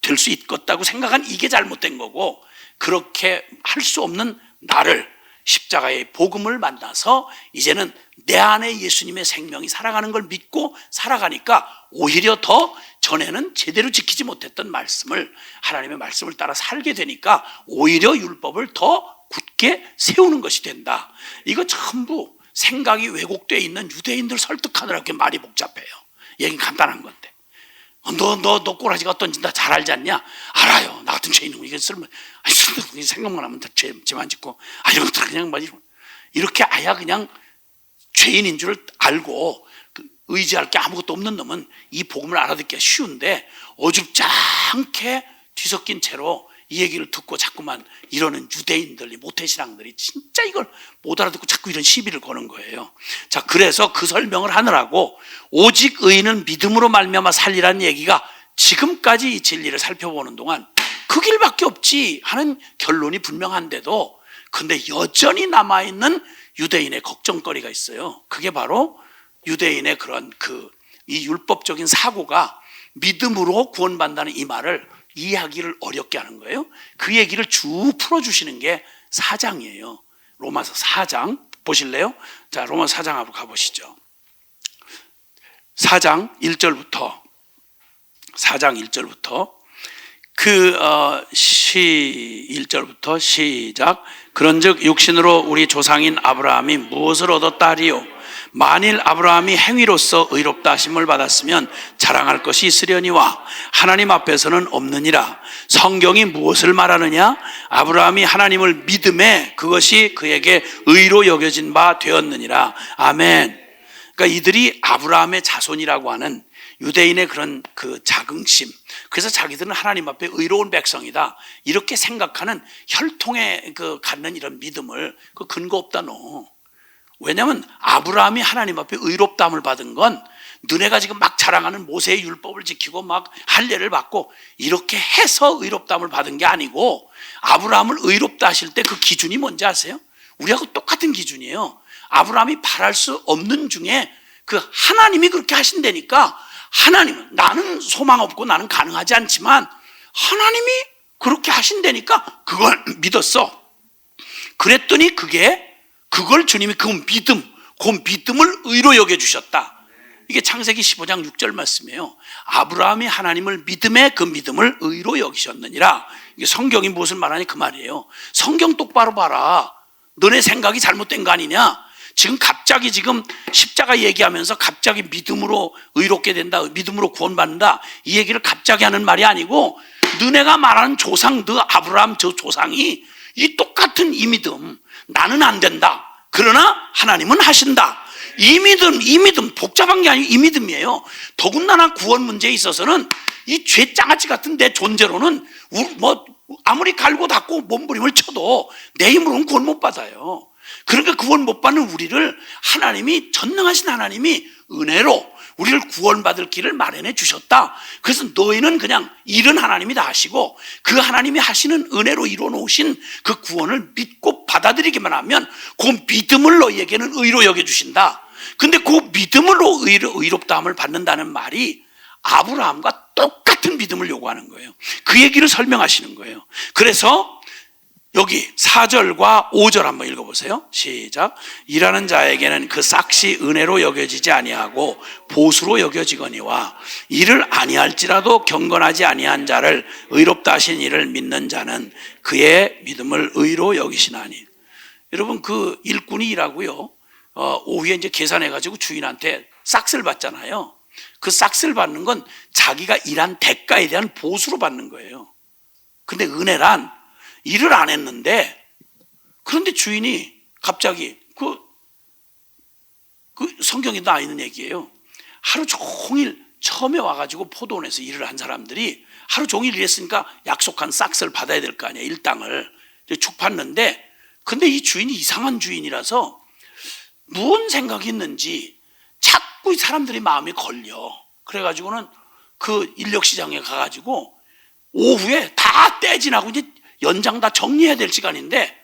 될 수 있겠다고 생각한 이게 잘못된 거고, 그렇게 할 수 없는 나를 십자가의 복음을 만나서 이제는 내 안에 예수님의 생명이 살아가는 걸 믿고 살아가니까 오히려 더 전에는 제대로 지키지 못했던 말씀을, 하나님의 말씀을 따라 살게 되니까 오히려 율법을 더 굳게 세우는 것이 된다. 이거 전부 생각이 왜곡되어 있는 유대인들 설득하느라 이렇게 말이 복잡해요. 얘기는 간단한 건데. 너 꼬라지가 던진다 잘 알지 않냐? 알아요. 나 같은 죄인은 이게 생각만 하면 다 죄만 짓고 이런 것들 그냥 이렇게 아야 그냥 죄인인 줄 알고 의지할 게 아무것도 없는 놈은 이 복음을 알아듣기가 쉬운데 어줍지 않게 뒤섞인 채로 이 얘기를 듣고 자꾸만 이러는 유대인들, 모태신앙들이 진짜 이걸 못 알아듣고 자꾸 이런 시비를 거는 거예요. 자, 그래서 그 설명을 하느라고 오직 의인은 믿음으로 말미암아 살리라는 얘기가 지금까지 이 진리를 살펴보는 동안 그 길밖에 없지 하는 결론이 분명한데도 근데 여전히 남아있는 유대인의 걱정거리가 있어요. 그게 바로 유대인의 그런 이 율법적인 사고가 믿음으로 구원받는다는 이 말을 이해하기를 어렵게 하는 거예요. 그 얘기를 쭉 풀어주시는 게 4장이에요. 로마서 4장 보실래요? 자, 로마서 4장 한번 가보시죠. 4장 1절부터 1절부터 시작. 그런즉 육신으로 우리 조상인 아브라함이 무엇을 얻었다 하리요? 만일 아브라함이 행위로서 의롭다 하심을 받았으면 자랑할 것이 있으려니와 하나님 앞에서는 없느니라. 성경이 무엇을 말하느냐? 아브라함이 하나님을 믿음에 그것이 그에게 의로 여겨진 바 되었느니라. 아멘. 그러니까 이들이 아브라함의 자손이라고 하는 유대인의 그런 자긍심, 그래서 자기들은 하나님 앞에 의로운 백성이다 이렇게 생각하는 혈통에 갖는 이런 믿음을 근거 없다 너. 왜냐하면 아브라함이 하나님 앞에 의롭다함을 받은 건 너네가 지금 막 자랑하는 모세의 율법을 지키고 막 할례를 받고 이렇게 해서 의롭다함을 받은 게 아니고 아브라함을 의롭다 하실 때 그 기준이 뭔지 아세요? 우리하고 똑같은 기준이에요. 아브라함이 바랄 수 없는 중에 하나님이 그렇게 하신다니까 하나님은 나는 소망 없고 나는 가능하지 않지만 하나님이 그렇게 하신다니까 그걸 믿었어. 그랬더니 그걸 주님이 그 믿음을 의로 여겨주셨다. 이게 창세기 15장 6절 말씀이에요. 아브라함이 하나님을 믿음에 그 믿음을 의로 여기셨느니라. 이게 성경이 무엇을 말하니 그 말이에요. 성경 똑바로 봐라. 너네 생각이 잘못된 거 아니냐? 갑자기 십자가 얘기하면서 갑자기 믿음으로 의롭게 된다, 믿음으로 구원받는다 이 얘기를 갑자기 하는 말이 아니고 너네가 말하는 조상, 아브라함 저 조상이 이 똑같은 이 믿음, 나는 안 된다 그러나 하나님은 하신다, 이 믿음 복잡한 게 아니고 이 믿음이에요. 더군다나 구원 문제에 있어서는 이 죄장아찌 같은 내 존재로는 아무리 갈고 닦고 몸부림을 쳐도 내 힘으로는 구원 못 받아요. 그러니까 구원 못 받는 우리를 하나님이, 전능하신 하나님이 은혜로 우리를 구원받을 길을 마련해 주셨다. 그래서 너희는 그냥 일은 하나님이 다 하시고 그 하나님이 하시는 은혜로 이루어 놓으신 그 구원을 믿고 받아들이기만 하면 그 믿음을 너희에게는 의로 여겨주신다. 근데 그 믿음으로 의롭다함을 받는다는 말이 아브라함과 똑같은 믿음을 요구하는 거예요. 그 얘기를 설명하시는 거예요. 그래서 여기 4절과 5절 한번 읽어보세요. 시작. 일하는 자에게는 그 싹시 은혜로 여겨지지 아니하고 보수로 여겨지거니와 이를 아니할지라도 경건하지 아니한 자를 의롭다 하신 이를 믿는 자는 그의 믿음을 의로 여기시나니. 여러분 일꾼이 일하고요 오후에 이제 계산해가지고 주인한테 싹스를 받잖아요. 그 싹스를 받는 건 자기가 일한 대가에 대한 보수로 받는 거예요. 근데 은혜란 일을 안 했는데 그런데 주인이 갑자기 성경에 나와 있는 얘기예요. 하루 종일 처음에 와가지고 포도원에서 일을 한 사람들이 하루 종일 일했으니까 약속한 싹스를 받아야 될 거 아니야. 일당을 쭉 받는데 근데 이 주인이 이상한 주인이라서 무슨 생각이 있는지 자꾸 이 사람들이 마음이 걸려. 그래가지고는 그 인력시장에 가가지고 오후에 다 떼지나고 이제 연장 다 정리해야 될 시간인데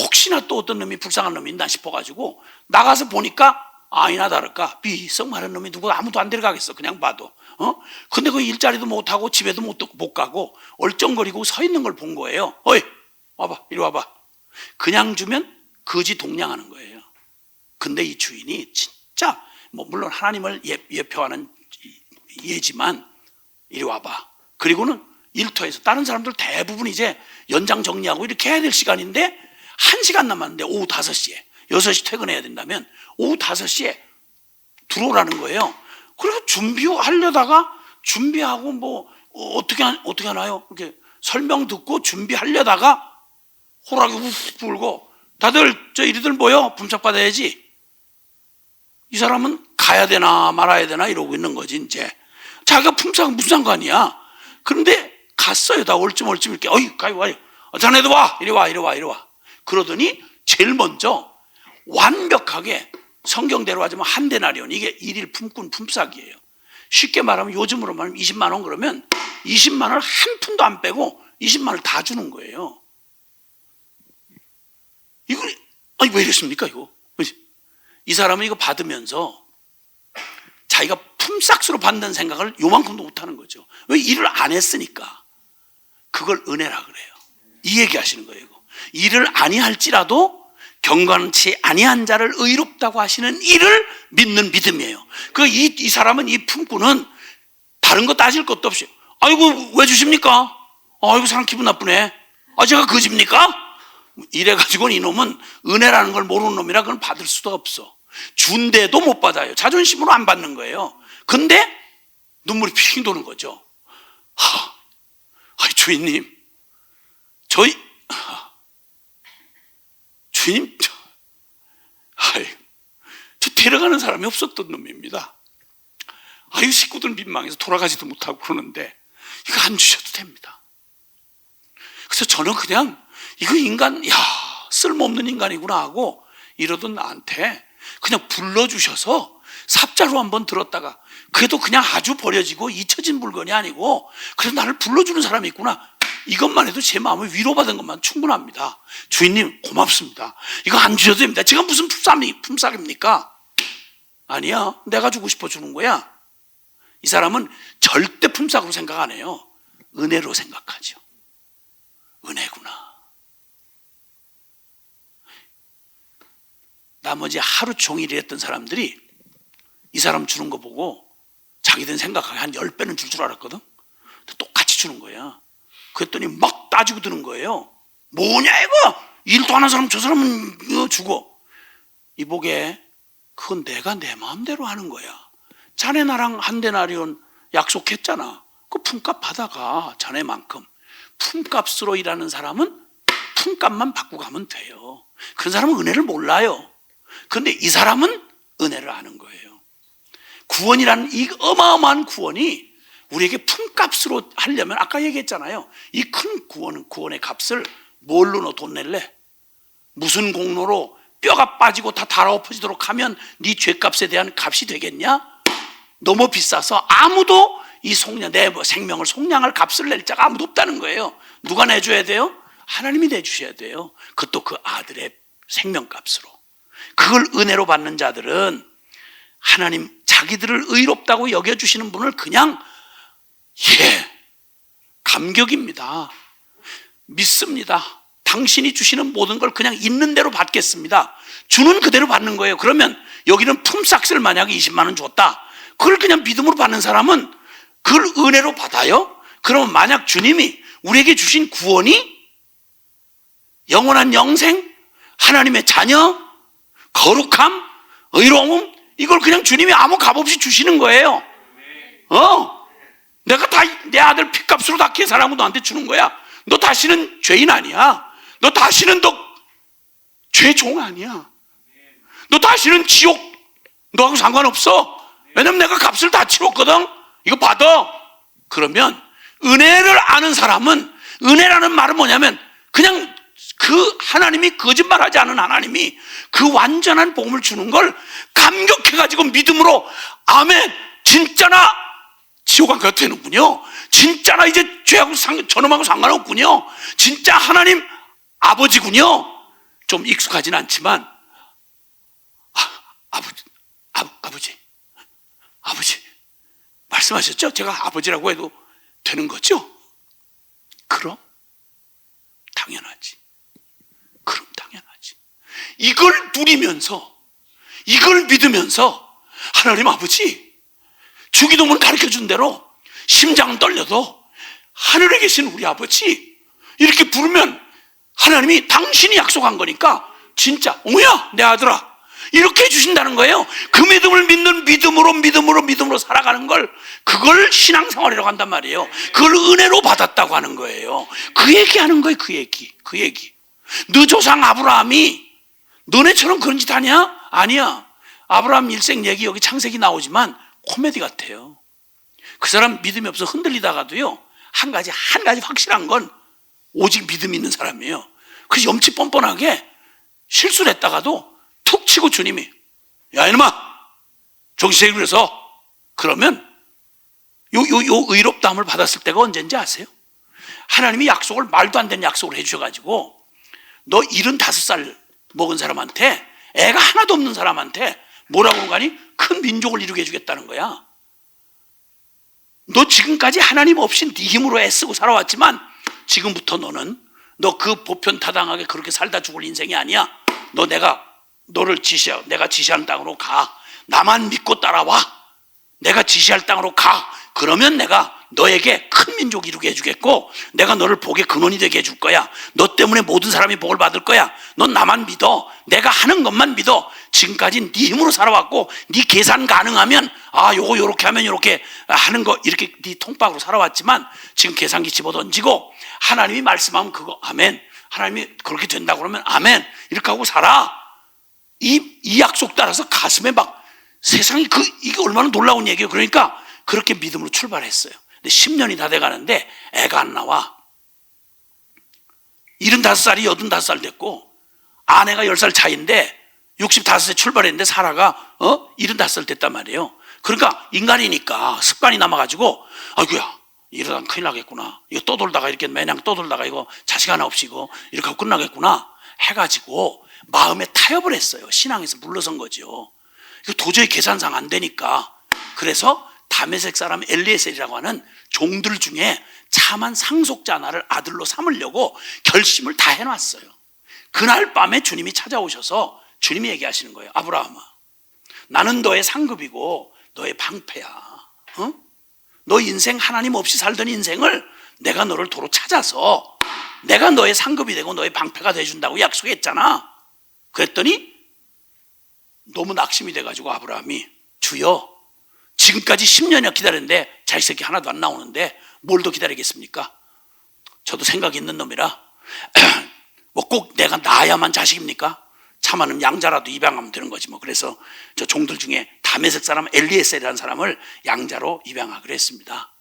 혹시나 또 어떤 놈이 불쌍한 놈이 있나 싶어가지고 나가서 보니까 아니나 다를까 비썩 마른 놈이 누구 아무도 안 데려가겠어. 그냥 봐도. 근데 그 일자리도 못하고 집에도 못 가고 얼쩡거리고 서 있는 걸 본 거예요. 어이 와봐 이리 와봐. 그냥 주면 거지 동냥하는 거예요. 근데 이 주인이 진짜 뭐 물론 하나님을 예표하는 예지만 이리 와봐. 그리고는 일터에서 다른 사람들 대부분 이제 연장 정리하고 이렇게 해야 될 시간인데 1시간 남았는데 오후 5시에 6시 퇴근해야 된다면 오후 5시에 들어오라는 거예요. 그래서 준비하려다가 준비하고 뭐 어떻게 하나요? 이렇게 설명 듣고 준비하려다가 호랑이 훅 불고 다들 저 이리들 모여 품삯 받아야지. 이 사람은 가야 되나 말아야 되나 이러고 있는 거지 이제. 자기가 품삯은 무슨 상관이야. 그런데 갔어요. 다 얼쯤 이렇게 어이 가요 와요. 자네도 와 이리 와. 그러더니 제일 먼저 완벽하게 성경대로 하자면 한 데나리온, 이게 일일 품꾼 품삯이에요. 쉽게 말하면 요즘으로 말하면 20만 원 그러면 20만 원을 한 푼도 안 빼고 20만 원을 다 주는 거예요. 이거 아니 왜 이랬습니까 이거? 이 사람은 이거 받으면서 자기가 품삯으로 받는 생각을 요만큼도 못하는 거죠. 왜? 일을 안 했으니까. 그걸 은혜라 그래요. 이 얘기 하시는 거예요. 이거. 일을 아니할지라도 경건치 아니한 자를 의롭다고 하시는 이를 믿는 믿음이에요. 이 사람은, 이 품꾼은 다른 거 따질 것도 없이 아이고 왜 주십니까? 아이고 사람 기분 나쁘네. 제가 거짓입니까? 이래가지고는 이놈은 은혜라는 걸 모르는 놈이라 그건 받을 수도 없어. 준대도 못 받아요. 자존심으로 안 받는 거예요. 근데 눈물이 핑 도는 거죠. 주인님, 주님, 저 데려가는 사람이 없었던 놈입니다. 식구들 민망해서 돌아가지도 못하고 그러는데 이거 안 주셔도 됩니다. 그래서 저는 그냥 이거 인간, 쓸모없는 인간이구나 하고 이러던 나한테 그냥 불러주셔서 삽자로 한번 들었다가 그래도 그냥 아주 버려지고 잊혀진 물건이 아니고 그래도 나를 불러주는 사람이 있구나. 이것만 해도 제 마음을 위로받은 것만 충분합니다. 주인님 고맙습니다. 이거 안 주셔도 됩니다. 제가 무슨 품삯입니까? 아니야, 내가 주고 싶어 주는 거야. 이 사람은 절대 품삯으로 생각 안 해요. 은혜로 생각하죠. 은혜구나. 나머지 하루 종일 일했던 사람들이 이 사람 주는 거 보고 자기들은 생각하기 한 10배는 줄 알았거든. 똑같이 주는 거야. 그랬더니 막 따지고 드는 거예요. 뭐냐 이거, 일도 안 하는 사람 저 사람은 이거 주고. 이보게 그건 내가 내 마음대로 하는 거야. 자네 나랑 한 데나리온 약속했잖아. 그 품값 받아가. 자네만큼 품값으로 일하는 사람은 품값만 받고 가면 돼요. 그런 사람은 은혜를 몰라요. 그런데 이 사람은 은혜를 아는 거예요. 구원이라는 이 어마어마한 구원이 우리에게 품값으로 하려면 아까 얘기했잖아요. 이 큰 구원의 값을 뭘로 너 돈 낼래? 무슨 공로로 뼈가 빠지고 다 달아엎어지도록 하면 네 죄값에 대한 값이 되겠냐? 너무 비싸서 아무도 내 생명을 속량할 값을 낼 자가 아무도 없다는 거예요. 누가 내줘야 돼요? 하나님이 내주셔야 돼요. 그것도 그 아들의 생명값으로. 그걸 은혜로 받는 자들은 하나님 자기들을 의롭다고 여겨주시는 분을 그냥 감격입니다. 믿습니다. 당신이 주시는 모든 걸 그냥 있는 대로 받겠습니다. 주는 그대로 받는 거예요. 그러면 여기는 품삯을 만약에 20만 원 줬다. 그걸 그냥 믿음으로 받는 사람은 그걸 은혜로 받아요? 그러면 만약 주님이 우리에게 주신 구원이 영원한 영생, 하나님의 자녀, 거룩함, 의로움, 이걸 그냥 주님이 아무 값 없이 주시는 거예요. 내가 다 내 아들 피값으로 다 계산하고 너한테 주는 거야. 너 다시는 죄인 아니야. 너 다시는 죄종 아니야. 너 다시는 지옥 너하고 상관없어. 왜냐면 내가 값을 다 치렀거든. 이거 받아. 그러면 은혜를 아는 사람은, 은혜라는 말은 뭐냐면 그냥 그 하나님이 거짓말하지 않은 하나님이 그 완전한 복음을 주는 걸 감격해가지고 믿음으로 아멘, 진짜나 지옥 안 가도 되는군요. 진짜나 이제 죄하고 저놈하고 상관없군요. 진짜 하나님 아버지군요. 좀 익숙하진 않지만 아버지 말씀하셨죠? 제가 아버지라고 해도 되는 거죠? 그럼 당연하지. 이걸 누리면서, 이걸 믿으면서 하나님 아버지, 주기도문 가르쳐준 대로 심장은 떨려도 하늘에 계신 우리 아버지 이렇게 부르면 하나님이 당신이 약속한 거니까 진짜 어머야 내 아들아 이렇게 해주신다는 거예요. 그 믿음을 믿는 믿음으로 살아가는 걸, 그걸 신앙생활이라고 한단 말이에요. 그걸 은혜로 받았다고 하는 거예요. 그 얘기하는 거예요. 그 얘기. 너 조상 아브라함이 너네처럼 그런 짓 하냐? 아니야. 아브라함 일생 얘기 여기 창세기 나오지만 코미디 같아요. 그 사람 믿음이 없어 흔들리다가도요, 한 가지 확실한 건 오직 믿음이 있는 사람이에요. 그래서 염치 뻔뻔하게 실수를 했다가도 툭 치고 주님이 야 이놈아 정신 차리고 그래서, 그러면 요 의롭다함을 받았을 때가 언제인지 아세요? 하나님이 약속을, 말도 안 되는 약속을 해주셔가지고 너 75살 먹은 사람한테, 애가 하나도 없는 사람한테 뭐라고 그런 거 아니? 큰 민족을 이루게 해주겠다는 거야. 너 지금까지 하나님 없이 네 힘으로 애쓰고 살아왔지만 지금부터 너 그 보편타당하게 그렇게 살다 죽을 인생이 아니야. 내가 지시하는 땅으로 가. 나만 믿고 따라와. 내가 지시할 땅으로 가. 그러면 내가 너에게 큰 민족 이루게 해주겠고, 내가 너를 복의 근원이 되게 해줄 거야. 너 때문에 모든 사람이 복을 받을 거야. 넌 나만 믿어. 내가 하는 것만 믿어. 지금까지 네 힘으로 살아왔고, 네 계산 가능하면 요거 요렇게 하면 요렇게 하는 거, 이렇게 네 통박으로 살아왔지만 지금 계산기 집어던지고 하나님이 말씀하면 그거 아멘, 하나님이 그렇게 된다고 그러면 아멘, 이렇게 하고 살아. 이 약속 따라서 가슴에 막 세상이 이게 얼마나 놀라운 얘기예요. 그러니까 그렇게 믿음으로 출발했어요. 근데 10년이 다 돼가는데 애가 안 나와. 75살이 85살 됐고 아내가 10살 차이인데 65세 출발했는데 사라가 75살 됐단 말이에요. 그러니까 인간이니까 습관이 남아가지고 아이고야 이러다 큰일 나겠구나, 이거 떠돌다가 이렇게 매냥 떠돌다가 이거 자식 하나 없이 이렇게 하고 끝나겠구나 해가지고 마음에 타협을 했어요. 신앙에서 물러선 거죠. 이거 도저히 계산상 안 되니까. 그래서 다메섹 사람 엘리에셀이라고 하는 종들 중에 참한 상속자 하나를 아들로 삼으려고 결심을 다 해놨어요. 그날 밤에 주님이 찾아오셔서 주님이 얘기하시는 거예요. 아브라함아, 나는 너의 상급이고 너의 방패야. 너 인생 하나님 없이 살던 인생을 내가 너를 도로 찾아서 내가 너의 상급이 되고 너의 방패가 돼준다고 약속했잖아. 그랬더니 너무 낙심이 돼가지고 아브라함이 주여, 지금까지 10년이나 기다렸는데 자식 새끼 하나도 안 나오는데 뭘 더 기다리겠습니까? 저도 생각이 있는 놈이라 뭐 꼭 내가 낳아야만 자식입니까? 차마는 양자라도 입양하면 되는 거지 뭐. 그래서 저 종들 중에 다메섹 사람 엘리에셀이라는 사람을 양자로 입양하기로 했습니다.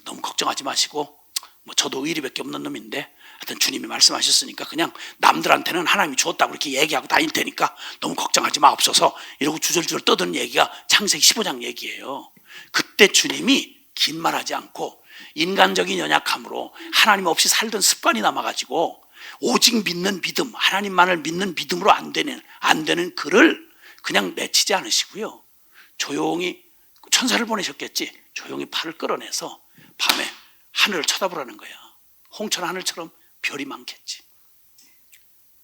너무 걱정하지 마시고, 뭐 저도 의리밖에 없는 놈인데 하여튼 주님이 말씀하셨으니까 그냥 남들한테는 하나님이 주었다고 이렇게 얘기하고 다닐 테니까 너무 걱정하지 마옵소서 이러고 주절주절 떠드는 얘기가 창세기 15장 얘기예요. 그때 주님이 긴 말하지 않고 인간적인 연약함으로 하나님 없이 살던 습관이 남아가지고 오직 믿는 믿음, 하나님만을 믿는 믿음으로 안 되는 그를 그냥 내치지 않으시고요, 조용히 천사를 보내셨겠지, 조용히 팔을 끌어내서 밤에 하늘을 쳐다보라는 거야. 홍천 하늘처럼 별이 많겠지.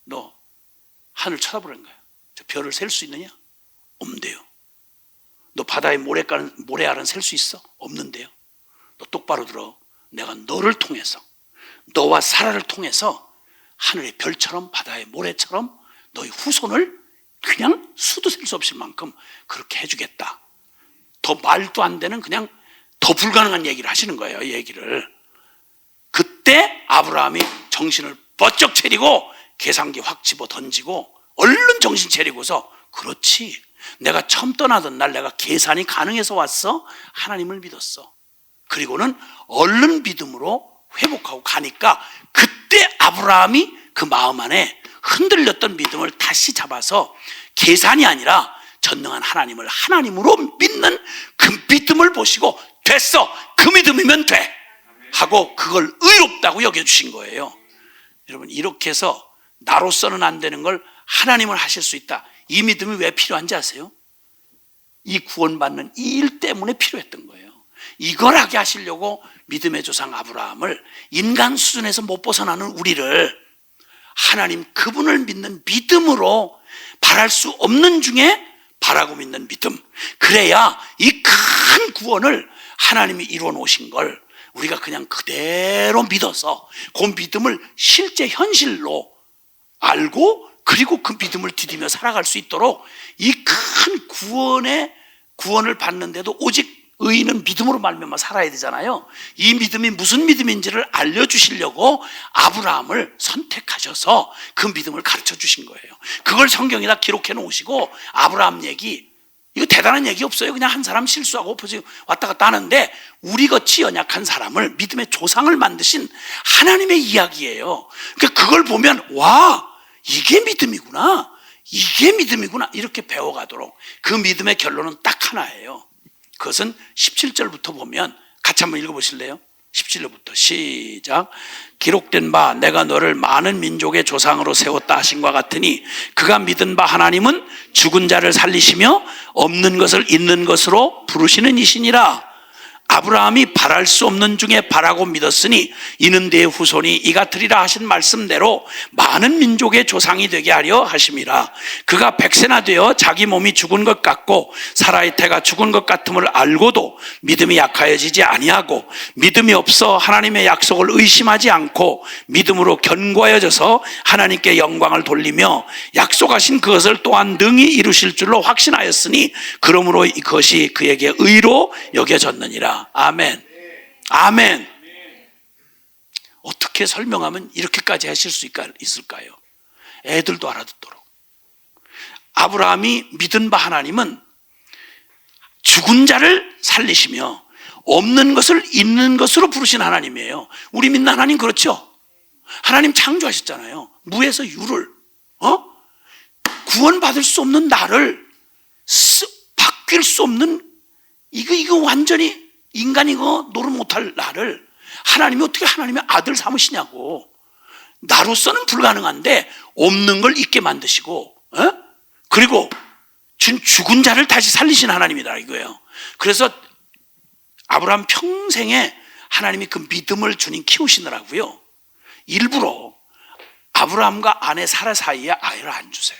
너 하늘 쳐다보라는 거야. 저 별을 셀 수 있느냐? 없는데요. 너 바다에 모래알은 셀 수 있어? 없는데요. 너 똑바로 들어. 내가 너를 통해서, 너와 사라를 통해서 하늘의 별처럼 바다의 모래처럼 너희 후손을 그냥 수도 셀 수 없을 만큼 그렇게 해주겠다. 더 말도 안 되는, 그냥 더 불가능한 얘기를 하시는 거예요. 얘기를. 그때 아브라함이 정신을 번쩍 차리고 계산기 확 집어 던지고 얼른 정신 차리고서, 그렇지, 내가 처음 떠나던 날 내가 계산이 가능해서 왔어. 하나님을 믿었어. 그리고는 얼른 믿음으로 회복하고 가니까 그때 아브라함이 그 마음 안에 흔들렸던 믿음을 다시 잡아서 계산이 아니라 전능한 하나님을 하나님으로 믿는 그 믿음을 보시고 됐어, 그 믿음이면 돼 하고 그걸 의롭다고 여겨주신 거예요. 여러분, 이렇게 해서 나로서는 안 되는 걸 하나님을 하실 수 있다. 이 믿음이 왜 필요한지 아세요? 이 구원받는 이 일 때문에 필요했던 거예요. 이걸 하게 하시려고 믿음의 조상 아브라함을 인간 수준에서 못 벗어나는 우리를 하나님 그분을 믿는 믿음으로 바랄 수 없는 중에 바라고 믿는 믿음. 그래야 이 큰 구원을 하나님이 이루어 놓으신 걸 우리가 그냥 그대로 믿어서 그 믿음을 실제 현실로 알고 그리고 그 믿음을 디디며 살아갈 수 있도록 이 큰 구원을 받는데도 오직 의인은 믿음으로 말미암아 살아야 되잖아요. 이 믿음이 무슨 믿음인지를 알려주시려고 아브라함을 선택하셔서 그 믿음을 가르쳐 주신 거예요. 그걸 성경에다 기록해 놓으시고 아브라함 얘기, 이거 대단한 얘기 없어요. 그냥 한 사람 실수하고 왔다 갔다 하는데 우리같이 연약한 사람을 믿음의 조상을 만드신 하나님의 이야기예요. 그러니까 그걸 보면 와, 이게 믿음이구나, 이게 믿음이구나 이렇게 배워가도록. 그 믿음의 결론은 딱 하나예요. 그것은 17절부터 보면 같이 한번 읽어보실래요? 17절부터 시작. 기록된 바 내가 너를 많은 민족의 조상으로 세웠다 하신 것 같으니 그가 믿은 바 하나님은 죽은 자를 살리시며 없는 것을 있는 것으로 부르시는 이시니라. 아브라함이 바랄 수 없는 중에 바라고 믿었으니 이는 그의 후손이 이 같으리라 하신 말씀대로 많은 민족의 조상이 되게 하려 하심이라. 그가 100세나 되어 자기 몸이 죽은 것 같고 사라의 태가 죽은 것 같음을 알고도 믿음이 약하여지지 아니하고 믿음이 없어 하나님의 약속을 의심하지 않고 믿음으로 견고하여져서 하나님께 영광을 돌리며 약속하신 그것을 또한 능히 이루실 줄로 확신하였으니 그러므로 이것이 그에게 의로 여겨졌느니라. 아멘. 아멘. 어떻게 설명하면 이렇게까지 하실 수 있을까요? 애들도 알아듣도록. 아브라함이 믿은 바 하나님은 죽은 자를 살리시며 없는 것을 있는 것으로 부르신 하나님이에요. 우리 믿는 하나님 그렇죠? 하나님 창조하셨잖아요. 무에서 유를, 구원받을 수 없는 나를 바뀔 수 없는 이거 완전히 인간이 노릇 못할 나를 하나님이 어떻게 하나님의 아들 삼으시냐고. 나로서는 불가능한데 없는 걸 있게 만드시고, 그리고 죽은 자를 다시 살리신 하나님이다 이거예요. 그래서 아브라함 평생에 하나님이 그 믿음을 주님 키우시느라고요, 일부러 아브라함과 아내 사라 사이에 아이를 안 주세요.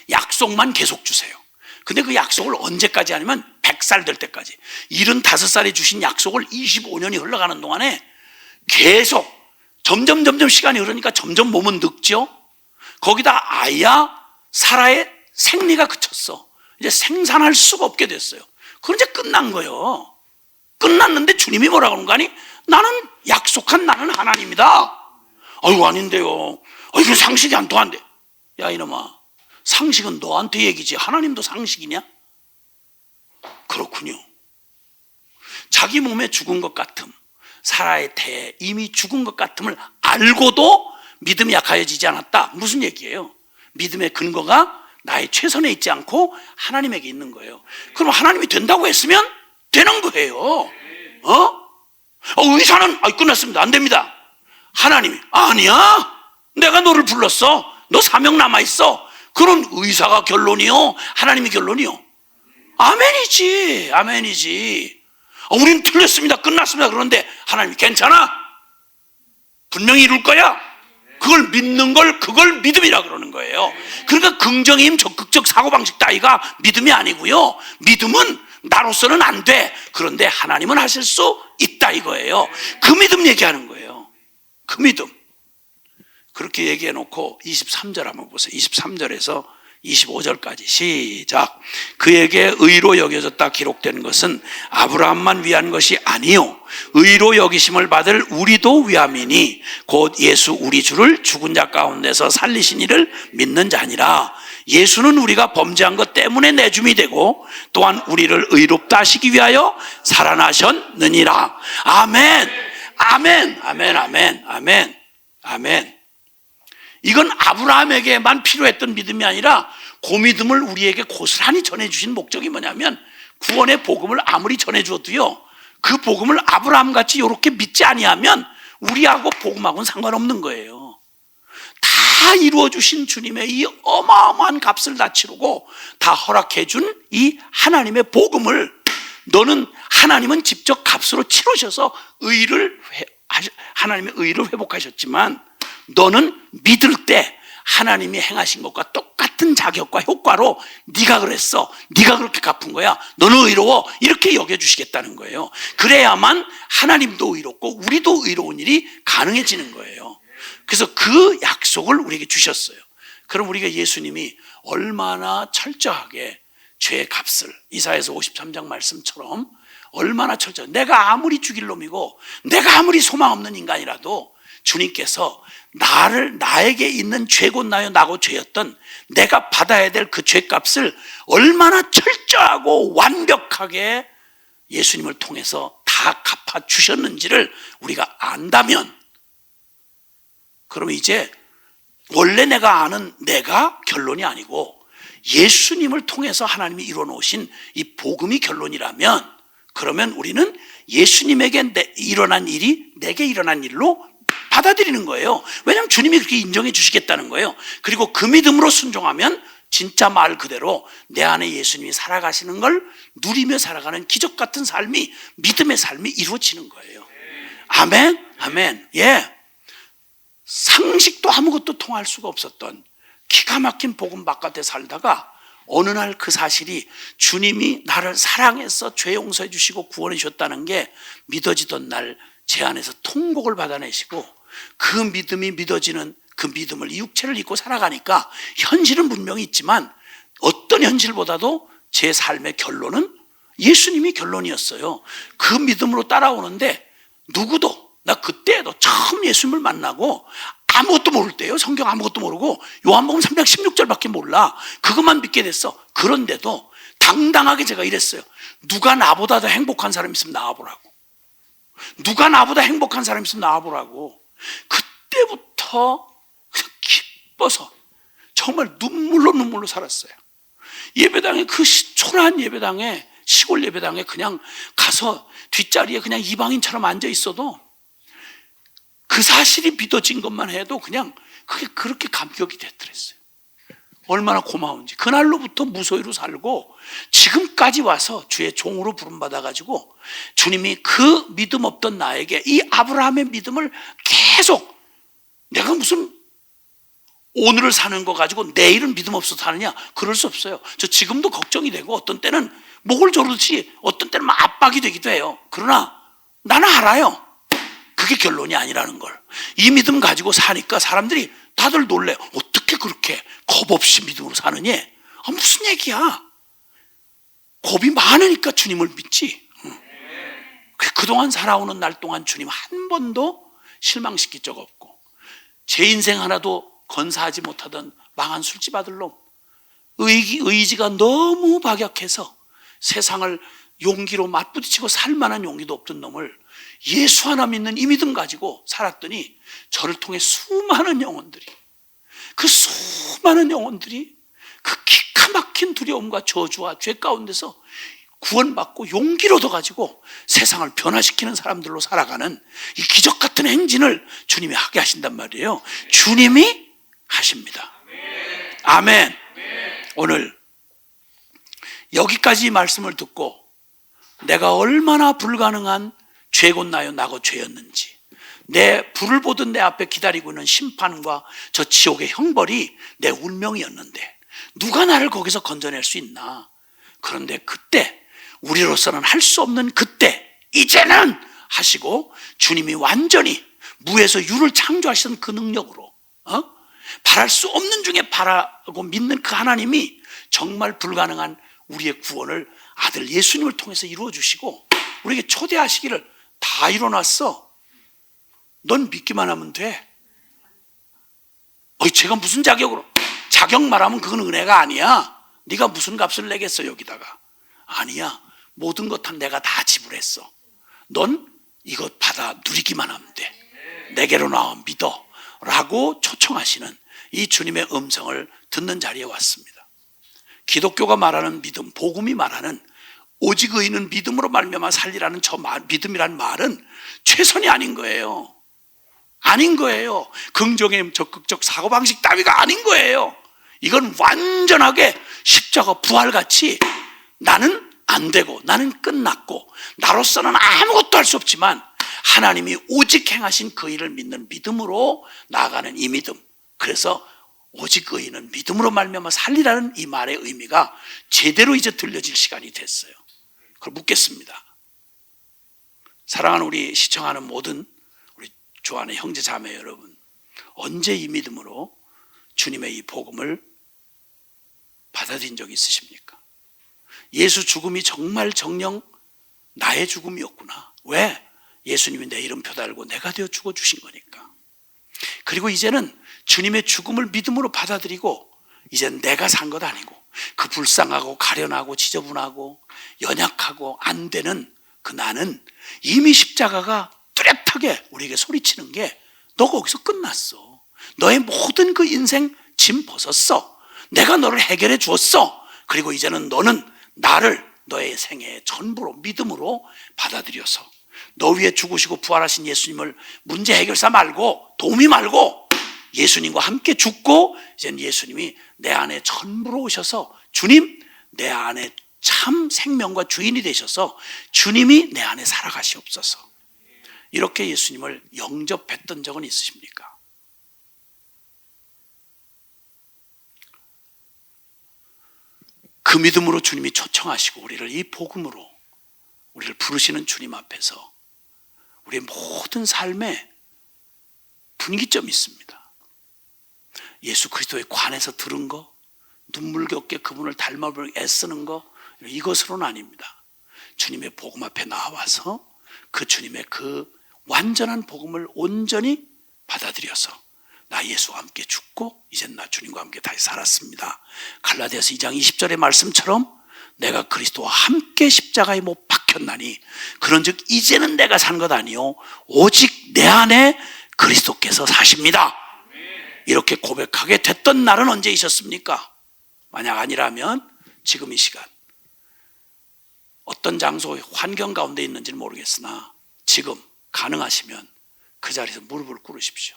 약속만 계속 주세요. 근데 그 약속을 언제까지 하냐면 100살 될 때까지. 75살에 주신 약속을 25년이 흘러가는 동안에 계속 점점 시간이 흐르니까 점점 몸은 늙죠. 거기다 아이야 사라의 생리가 그쳤어. 이제 생산할 수가 없게 됐어요. 그럼 이제 끝난 거예요. 끝났는데 주님이 뭐라고 하는 거 아니? 나는 약속한 나는 하나님이다. 아이고 아닌데요. 이거 상식이 안 통한대. 야 이놈아, 상식은 너한테 얘기지 하나님도 상식이냐? 그렇군요. 자기 몸에 죽은 것 같음, 사라의 태에 이미 죽은 것 같음을 알고도 믿음이 약하여지지 않았다. 무슨 얘기예요? 믿음의 근거가 나의 최선에 있지 않고 하나님에게 있는 거예요. 그럼 하나님이 된다고 했으면 되는 거예요. 의사는 끝났습니다. 안 됩니다. 하나님이 아니야, 내가 너를 불렀어, 너 사명 남아있어. 그럼 의사가 결론이요, 하나님이 결론이요? 아멘이지, 아멘이지. 우리는 틀렸습니다, 끝났습니다. 그런데 하나님이 괜찮아, 분명히 이룰 거야. 그걸 믿는 걸, 그걸 믿음이라 그러는 거예요. 그러니까 긍정의 힘, 적극적 사고방식 따위가 믿음이 아니고요, 믿음은 나로서는 안 돼, 그런데 하나님은 하실 수 있다 이거예요. 그 믿음 얘기하는 거예요. 그 믿음. 그렇게 얘기해 놓고 23절 한번 보세요. 23절에서 25절까지 시작. 그에게 의로 여겨졌다 기록된 것은 아브라함만 위한 것이 아니요 의로 여기심을 받을 우리도 위함이니 곧 예수 우리 주를 죽은 자 가운데서 살리신 이를 믿는 자니라. 예수는 우리가 범죄한 것 때문에 내줌이 되고 또한 우리를 의롭다 하시기 위하여 살아나셨느니라. 아멘, 아멘, 아멘, 아멘, 아멘, 아멘. 이건 아브라함에게만 필요했던 믿음이 아니라 그 믿음을 우리에게 고스란히 전해주신 목적이 뭐냐면, 구원의 복음을 아무리 전해주어도요, 그 복음을 아브라함같이 이렇게 믿지 아니하면 우리하고 복음하고는 상관없는 거예요. 다 이루어주신 주님의 이 어마어마한 값을 다 치르고 다 허락해준 이 하나님의 복음을, 너는 하나님은 직접 값으로 치르셔서 하나님의 의를 회복하셨지만 너는 믿을 때 하나님이 행하신 것과 똑같은 자격과 효과로 네가 그랬어, 네가 그렇게 갚은 거야, 너는 의로워, 이렇게 여겨주시겠다는 거예요. 그래야만 하나님도 의롭고 우리도 의로운 일이 가능해지는 거예요. 그래서 그 약속을 우리에게 주셨어요. 그럼 우리가 예수님이 얼마나 철저하게 죄의 값을, 이사야서 53장 말씀처럼 얼마나 철저하게, 내가 아무리 죽일 놈이고 내가 아무리 소망 없는 인간이라도 주님께서 나에게 있는 죄고 나고 죄였던 내가 받아야 될 그 죄값을 얼마나 철저하고 완벽하게 예수님을 통해서 다 갚아주셨는지를 우리가 안다면, 그럼 이제 원래 내가 아는 내가 결론이 아니고 예수님을 통해서 하나님이 이뤄놓으신 이 복음이 결론이라면, 그러면 우리는 예수님에게 일어난 일이 내게 일어난 일로 받아들이는 거예요. 왜냐하면 주님이 그렇게 인정해 주시겠다는 거예요. 그리고 그 믿음으로 순종하면 진짜 말 그대로 내 안에 예수님이 살아가시는 걸 누리며 살아가는 기적 같은 삶이, 믿음의 삶이 이루어지는 거예요. 아멘, 아멘. 예, 상식도 아무것도 통할 수가 없었던 기가 막힌 복음 바깥에 살다가 어느 날 그 사실이 주님이 나를 사랑해서 죄 용서해 주시고 구원해 주셨다는 게 믿어지던 날 제 안에서 통곡을 받아내시고, 그 믿음이 믿어지는 그 믿음을, 이 육체를 입고 살아가니까 현실은 분명히 있지만 어떤 현실보다도 제 삶의 결론은 예수님이 결론이었어요. 그 믿음으로 따라오는데 누구도, 나 그때도 처음 예수님을 만나고 아무것도 모를 때요, 성경 아무것도 모르고 요한복음 316절밖에 몰라. 그것만 믿게 됐어. 그런데도 당당하게 제가 이랬어요. 누가 나보다 더 행복한 사람 있으면 나와보라고. 누가 나보다 행복한 사람 있으면 나와보라고. 그때부터 기뻐서 정말 눈물로 살았어요. 예배당에, 그 초라한 예배당에, 시골 예배당에 그냥 가서 뒷자리에 그냥 이방인처럼 앉아 있어도 그 사실이 믿어진 것만 해도 그냥 그게 그렇게 감격이 됐더랬어요. 얼마나 고마운지. 그날로부터 무소유로 살고 지금까지 와서 주의 종으로 부름받아가지고 주님이 그 믿음 없던 나에게 이 아브라함의 믿음을 계속, 내가 무슨 오늘을 사는 거 가지고 내일은 믿음 없어서 사느냐, 그럴 수 없어요. 저 지금도 걱정이 되고 어떤 때는 목을 조르듯이 어떤 때는 막 압박이 되기도 해요. 그러나 나는 알아요. 그게 결론이 아니라는 걸. 이 믿음 가지고 사니까 사람들이 다들 놀래요. 어떻게 그렇게 겁 없이 믿음으로 사느냐? 무슨 얘기야? 겁이 많으니까 주님을 믿지. 그동안 살아오는 날 동안 주님 한 번도 실망시킨 적 없고, 제 인생 하나도 건사하지 못하던 망한 술집 아들놈, 의지가 너무 박약해서 세상을 용기로 맞부딪히고 살 만한 용기도 없던 놈을 예수 하나 믿는 이 믿음 가지고 살았더니 저를 통해 수많은 영혼들이, 그 수많은 영혼들이 그 기가 막힌 두려움과 저주와 죄 가운데서 구원받고 용기를 얻어가지고 세상을 변화시키는 사람들로 살아가는 이 기적 같은 행진을 주님이 하게 하신단 말이에요. 주님이 하십니다. 아멘. 오늘 여기까지 말씀을 듣고 내가 얼마나 불가능한 죄고 나고 죄였는지, 내 불을 보던 내 앞에 기다리고 있는 심판과 저 지옥의 형벌이 내 운명이었는데 누가 나를 거기서 건져낼 수 있나. 그런데 그때, 우리로서는 할 수 없는 그때, 이제는 하시고 주님이 완전히 무에서 유를 창조하시던 그 능력으로 바랄 수 없는 중에 바라고 믿는 그 하나님이 정말 불가능한 우리의 구원을 아들 예수님을 통해서 이루어 주시고 우리에게 초대하시기를 다 이뤄놨어. 넌 믿기만 하면 돼. 제가 무슨 자격으로, 자격 말하면 그건 은혜가 아니야. 네가 무슨 값을 내겠어 여기다가. 아니야. 모든 것 내가 다 지불했어. 넌 이것 받아 누리기만 하면 돼. 내게로 나와 믿어 라고 초청하시는 이 주님의 음성을 듣는 자리에 왔습니다. 기독교가 말하는 믿음, 복음이 말하는 오직 의인은 믿음으로 말미암아 살리라는 저 믿음이란 말은 최선이 아닌 거예요. 아닌 거예요. 긍정의 적극적 사고방식 따위가 아닌 거예요. 이건 완전하게 십자가 부활같이 나는 안 되고 나는 끝났고 나로서는 아무것도 할 수 없지만 하나님이 오직 행하신 그 일을 믿는 믿음으로 나아가는 이 믿음. 그래서 오직 의인은 믿음으로 말미암아 살리라는 이 말의 의미가 제대로 이제 들려질 시간이 됐어요. 그걸 묻겠습니다. 사랑하는 우리 시청하는 모든 우리 좋아하는 형제 자매 여러분, 언제 이 믿음으로 주님의 이 복음을 받아들인 적이 있으십니까? 예수 죽음이 정말 정녕 나의 죽음이었구나. 왜? 예수님이 내 이름표 달고 내가 되어 죽어주신 거니까. 그리고 이제는 주님의 죽음을 믿음으로 받아들이고 이젠 내가 산 것 아니고 그 불쌍하고 가련하고 지저분하고 연약하고 안 되는 그 나는 이미 십자가가 뚜렷하게 우리에게 소리치는 게 너 거기서 끝났어. 너의 모든 그 인생 짐 벗었어. 내가 너를 해결해 주었어. 그리고 이제는 너는 나를 너의 생애의 전부로 믿음으로 받아들여서 너 위에 죽으시고 부활하신 예수님을 문제 해결사 말고 도우미 말고 예수님과 함께 죽고 이제는 예수님이 내 안에 전부로 오셔서 주님 내 안에 참 생명과 주인이 되셔서 주님이 내 안에 살아가시옵소서. 이렇게 예수님을 영접했던 적은 있으십니까? 그 믿음으로 주님이 초청하시고 우리를 이 복음으로 우리를 부르시는 주님 앞에서 우리의 모든 삶에 분기점이 있습니다. 예수 그리스도에 관해서 들은 거, 눈물겹게 그분을 닮아보려 애쓰는 거, 이것으로는 아닙니다. 주님의 복음 앞에 나와서 그 주님의 그 완전한 복음을 온전히 받아들여서 나 예수와 함께 죽고 이젠 나 주님과 함께 다시 살았습니다. 갈라디아서 2장 20절의 말씀처럼 내가 그리스도와 함께 십자가에 못 박혔나니 그런즉 이제는 내가 산 것 아니요 오직 내 안에 그리스도께서 사십니다. 이렇게 고백하게 됐던 날은 언제 있었습니까? 만약 아니라면 지금 이 시간 어떤 장소 환경 가운데 있는지는 모르겠으나 지금 가능하시면 그 자리에서 무릎을 꿇으십시오.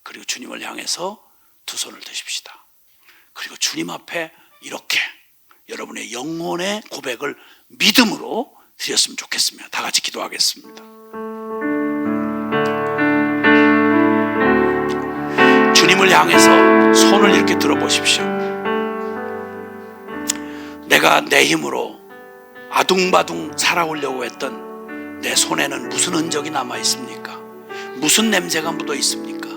그리고 주님을 향해서 두 손을 드십시다. 그리고 주님 앞에 이렇게 여러분의 영혼의 고백을 믿음으로 드렸으면 좋겠습니다. 다 같이 기도하겠습니다. 주님을 향해서 손을 이렇게 들어보십시오. 내가 내 힘으로 아둥바둥 살아오려고 했던 내 손에는 무슨 흔적이 남아 있습니까? 무슨 냄새가 묻어 있습니까?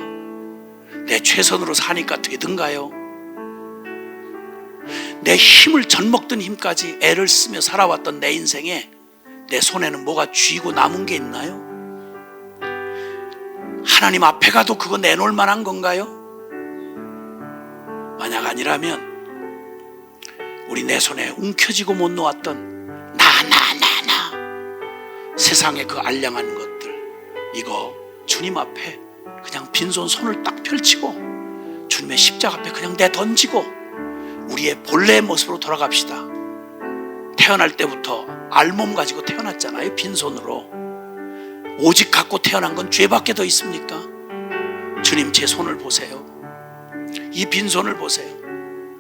내 최선으로 사니까 되든가요? 내 힘을 젖먹던 힘까지 애를 쓰며 살아왔던 내 인생에 내 손에는 뭐가 쥐고 남은 게 있나요? 하나님 앞에 가도 그거 내놓을 만한 건가요? 만약 아니라면 우리 내 손에 움켜쥐고 못 놓았던 나 세상의 그 알량한 것들 이거 주님 앞에 그냥 빈손 손을 딱 펼치고 주님의 십자가 앞에 그냥 내던지고 우리의 본래의 모습으로 돌아갑시다. 태어날 때부터 알몸 가지고 태어났잖아요. 빈손으로. 오직 갖고 태어난 건 죄밖에 더 있습니까? 주님 제 손을 보세요. 이 빈손을 보세요.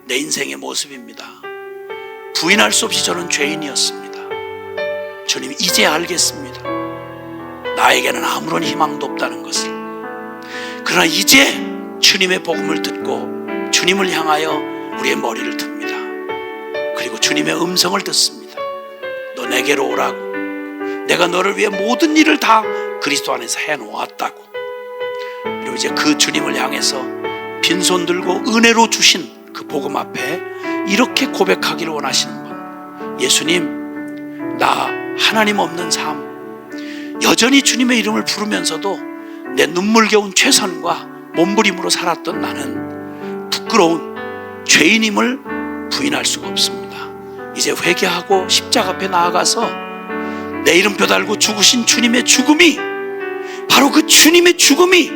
내 인생의 모습입니다. 부인할 수 없이 저는 죄인이었습니다. 주님 이제 알겠습니다. 나에게는 아무런 희망도 없다는 것을. 그러나 이제 주님의 복음을 듣고 주님을 향하여 우리의 머리를 듭니다. 그리고 주님의 음성을 듣습니다. 너 내게로 오라고. 내가 너를 위해 모든 일을 다 그리스도 안에서 해놓았다고. 그리고 이제 그 주님을 향해서 빈손 들고 은혜로 주신 그 복음 앞에 이렇게 고백하기를 원하시는 분. 예수님, 나 하나님 없는 삶, 여전히 주님의 이름을 부르면서도 내 눈물겨운 최선과 몸부림으로 살았던 나는 부끄러운 죄인임을 부인할 수가 없습니다. 이제 회개하고 십자가 앞에 나아가서 내 이름표 달고 죽으신 주님의 죽음이, 바로 그 주님의 죽음이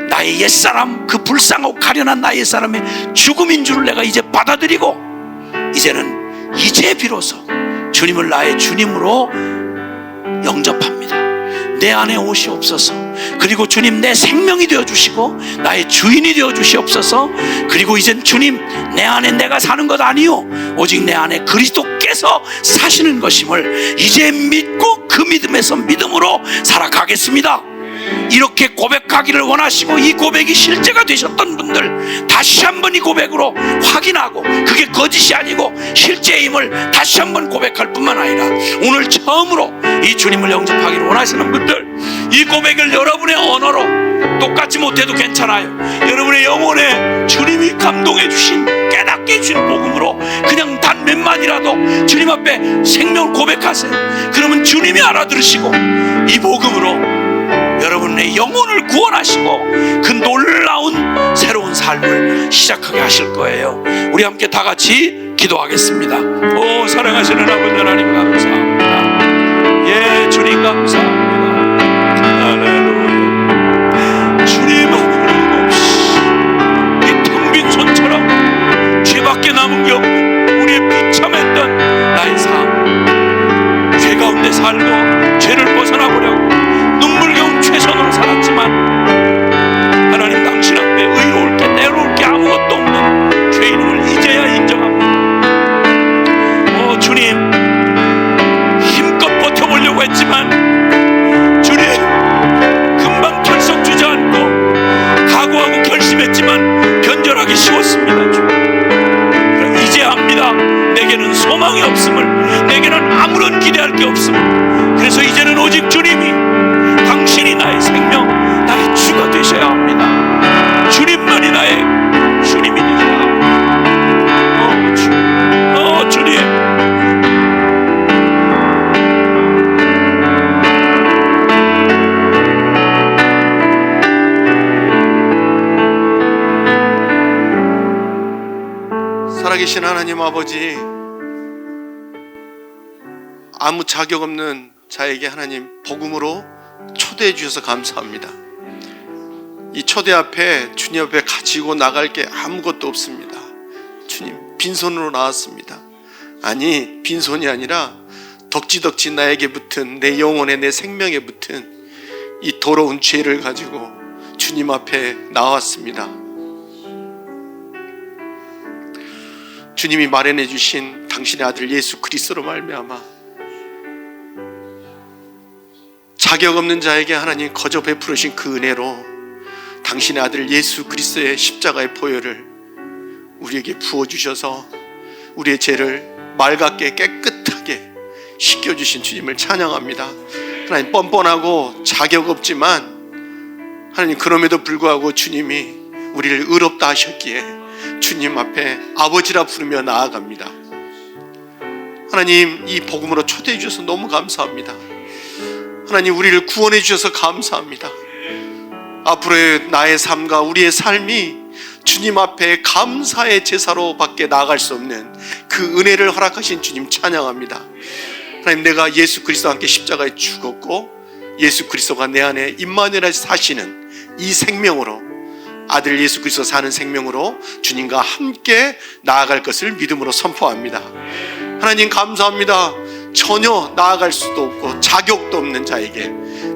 나의 옛사람, 그 불쌍하고 가련한 나의 옛사람의 죽음인 줄을 내가 이제 받아들이고 이제는 이제 비로소 주님을 나의 주님으로 영접합니다. 내 안에 오시옵소서. 그리고 주님 내 생명이 되어주시고 나의 주인이 되어주시옵소서. 그리고 이젠 주님 내 안에 내가 사는 것 아니요 오직 내 안에 그리스도께서 사시는 것임을 이제 믿고 그 그 믿음에서 믿음으로 살아가겠습니다. 이렇게 고백하기를 원하시고 이 고백이 실제가 되셨던 분들, 다시 한번 이 고백으로 확인하고 그게 거짓이 아니고 실제임을 다시 한번 고백할 뿐만 아니라 오늘 처음으로 이 주님을 영접하기를 원하시는 분들, 이 고백을 여러분의 언어로 똑같이 못해도 괜찮아요. 여러분의 영혼에 주님이 감동해 주신, 깨닫게 해주신 복음으로 그냥 단 몇 마디라도 주님 앞에 생명을 고백하세요. 그러면 주님이 알아들으시고 이 복음으로 여러분의 영혼을 구원하시고 그 놀라운 새로운 삶을 시작하게 하실 거예요. 우리 함께 다 같이 기도하겠습니다. 오, 사랑하시는 아버지 하나님 감사합니다. 예, 주님 감사합니다. 할렐루야. 주님 하나님 없이 이 텅 빈 손처럼 죄밖에 남은 게 없는 우리의 비참했던 나의 삶, 죄 가운데 살고 죄를 벗어나보려고 눈물겨운 최선으로 살았지만 하나님 당신 앞에 의로울 게 내놓을 게 아무것도 없는 죄인임을 이제야 인정합니다. 오 주님, 힘껏 버텨보려고 했지만 주님 금방 결석 주저앉고 각오하고 결심했지만 변절하기 쉬웠습니다. 주님, 이제 압니다. 내게는 소망이 없음을, 내게는 아무런 기대할 게 없음을. 그래서 이제는 오직 주님이, 당신이 나의 생명, 나의 주가 되셔야 합니다. 주님만이 나의 주님이 되셔야 합니다. 주님, 살아계신 하나님 아버지, 아무 자격 없는 자에게 하나님 복음으로 초대해 주셔서 감사합니다. 이 초대 앞에 주님 앞에 가지고 나갈 게 아무것도 없습니다. 주님, 빈손으로 나왔습니다. 아니, 빈손이 아니라 덕지덕지 나에게 붙은, 내 영혼에, 내 생명에 붙은 이 더러운 죄를 가지고 주님 앞에 나왔습니다. 주님이 마련해 주신 당신의 아들 예수 그리스도로 말미암아 자격 없는 자에게 하나님 거저 베풀으신 그 은혜로 당신의 아들 예수 그리스도의 십자가의 보혈을 우리에게 부어주셔서 우리의 죄를 맑게 깨끗하게 씻겨주신 주님을 찬양합니다. 하나님, 뻔뻔하고 자격 없지만 하나님 그럼에도 불구하고 주님이 우리를 의롭다 하셨기에 주님 앞에 아버지라 부르며 나아갑니다. 하나님, 이 복음으로 초대해 주셔서 너무 감사합니다. 하나님, 우리를 구원해 주셔서 감사합니다. 앞으로의 나의 삶과 우리의 삶이 주님 앞에 감사의 제사로 밖에 나아갈 수 없는 그 은혜를 허락하신 주님 찬양합니다. 하나님, 내가 예수 그리스도와 함께 십자가에 죽었고 예수 그리스도가 내 안에 임마누엘 사시는 이 생명으로, 아들 예수 그리스도 사는 생명으로 주님과 함께 나아갈 것을 믿음으로 선포합니다. 하나님 감사합니다. 전혀 나아갈 수도 없고 자격도 없는 자에게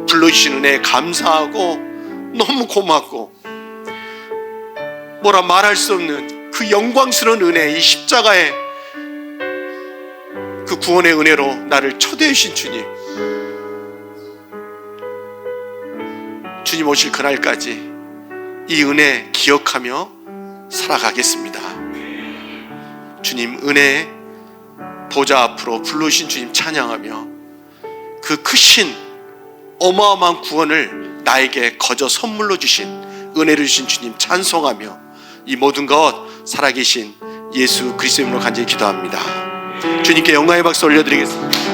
불러주신 은혜에 감사하고 너무 고맙고 뭐라 말할 수 없는 그 영광스러운 은혜, 이 십자가의 그 구원의 은혜로 나를 초대해 주신 주님, 주님 오실 그날까지 이 은혜 기억하며 살아가겠습니다. 주님 은혜의 보좌 앞으로 불러주신 주님 찬양하며 그 크신 어마어마한 구원을 나에게 거저 선물로 주신, 은혜를 주신 주님 찬송하며 이 모든 것 살아계신 예수 그리스도의 이름으로 간절히 기도합니다. 주님께 영광의 박수 올려드리겠습니다.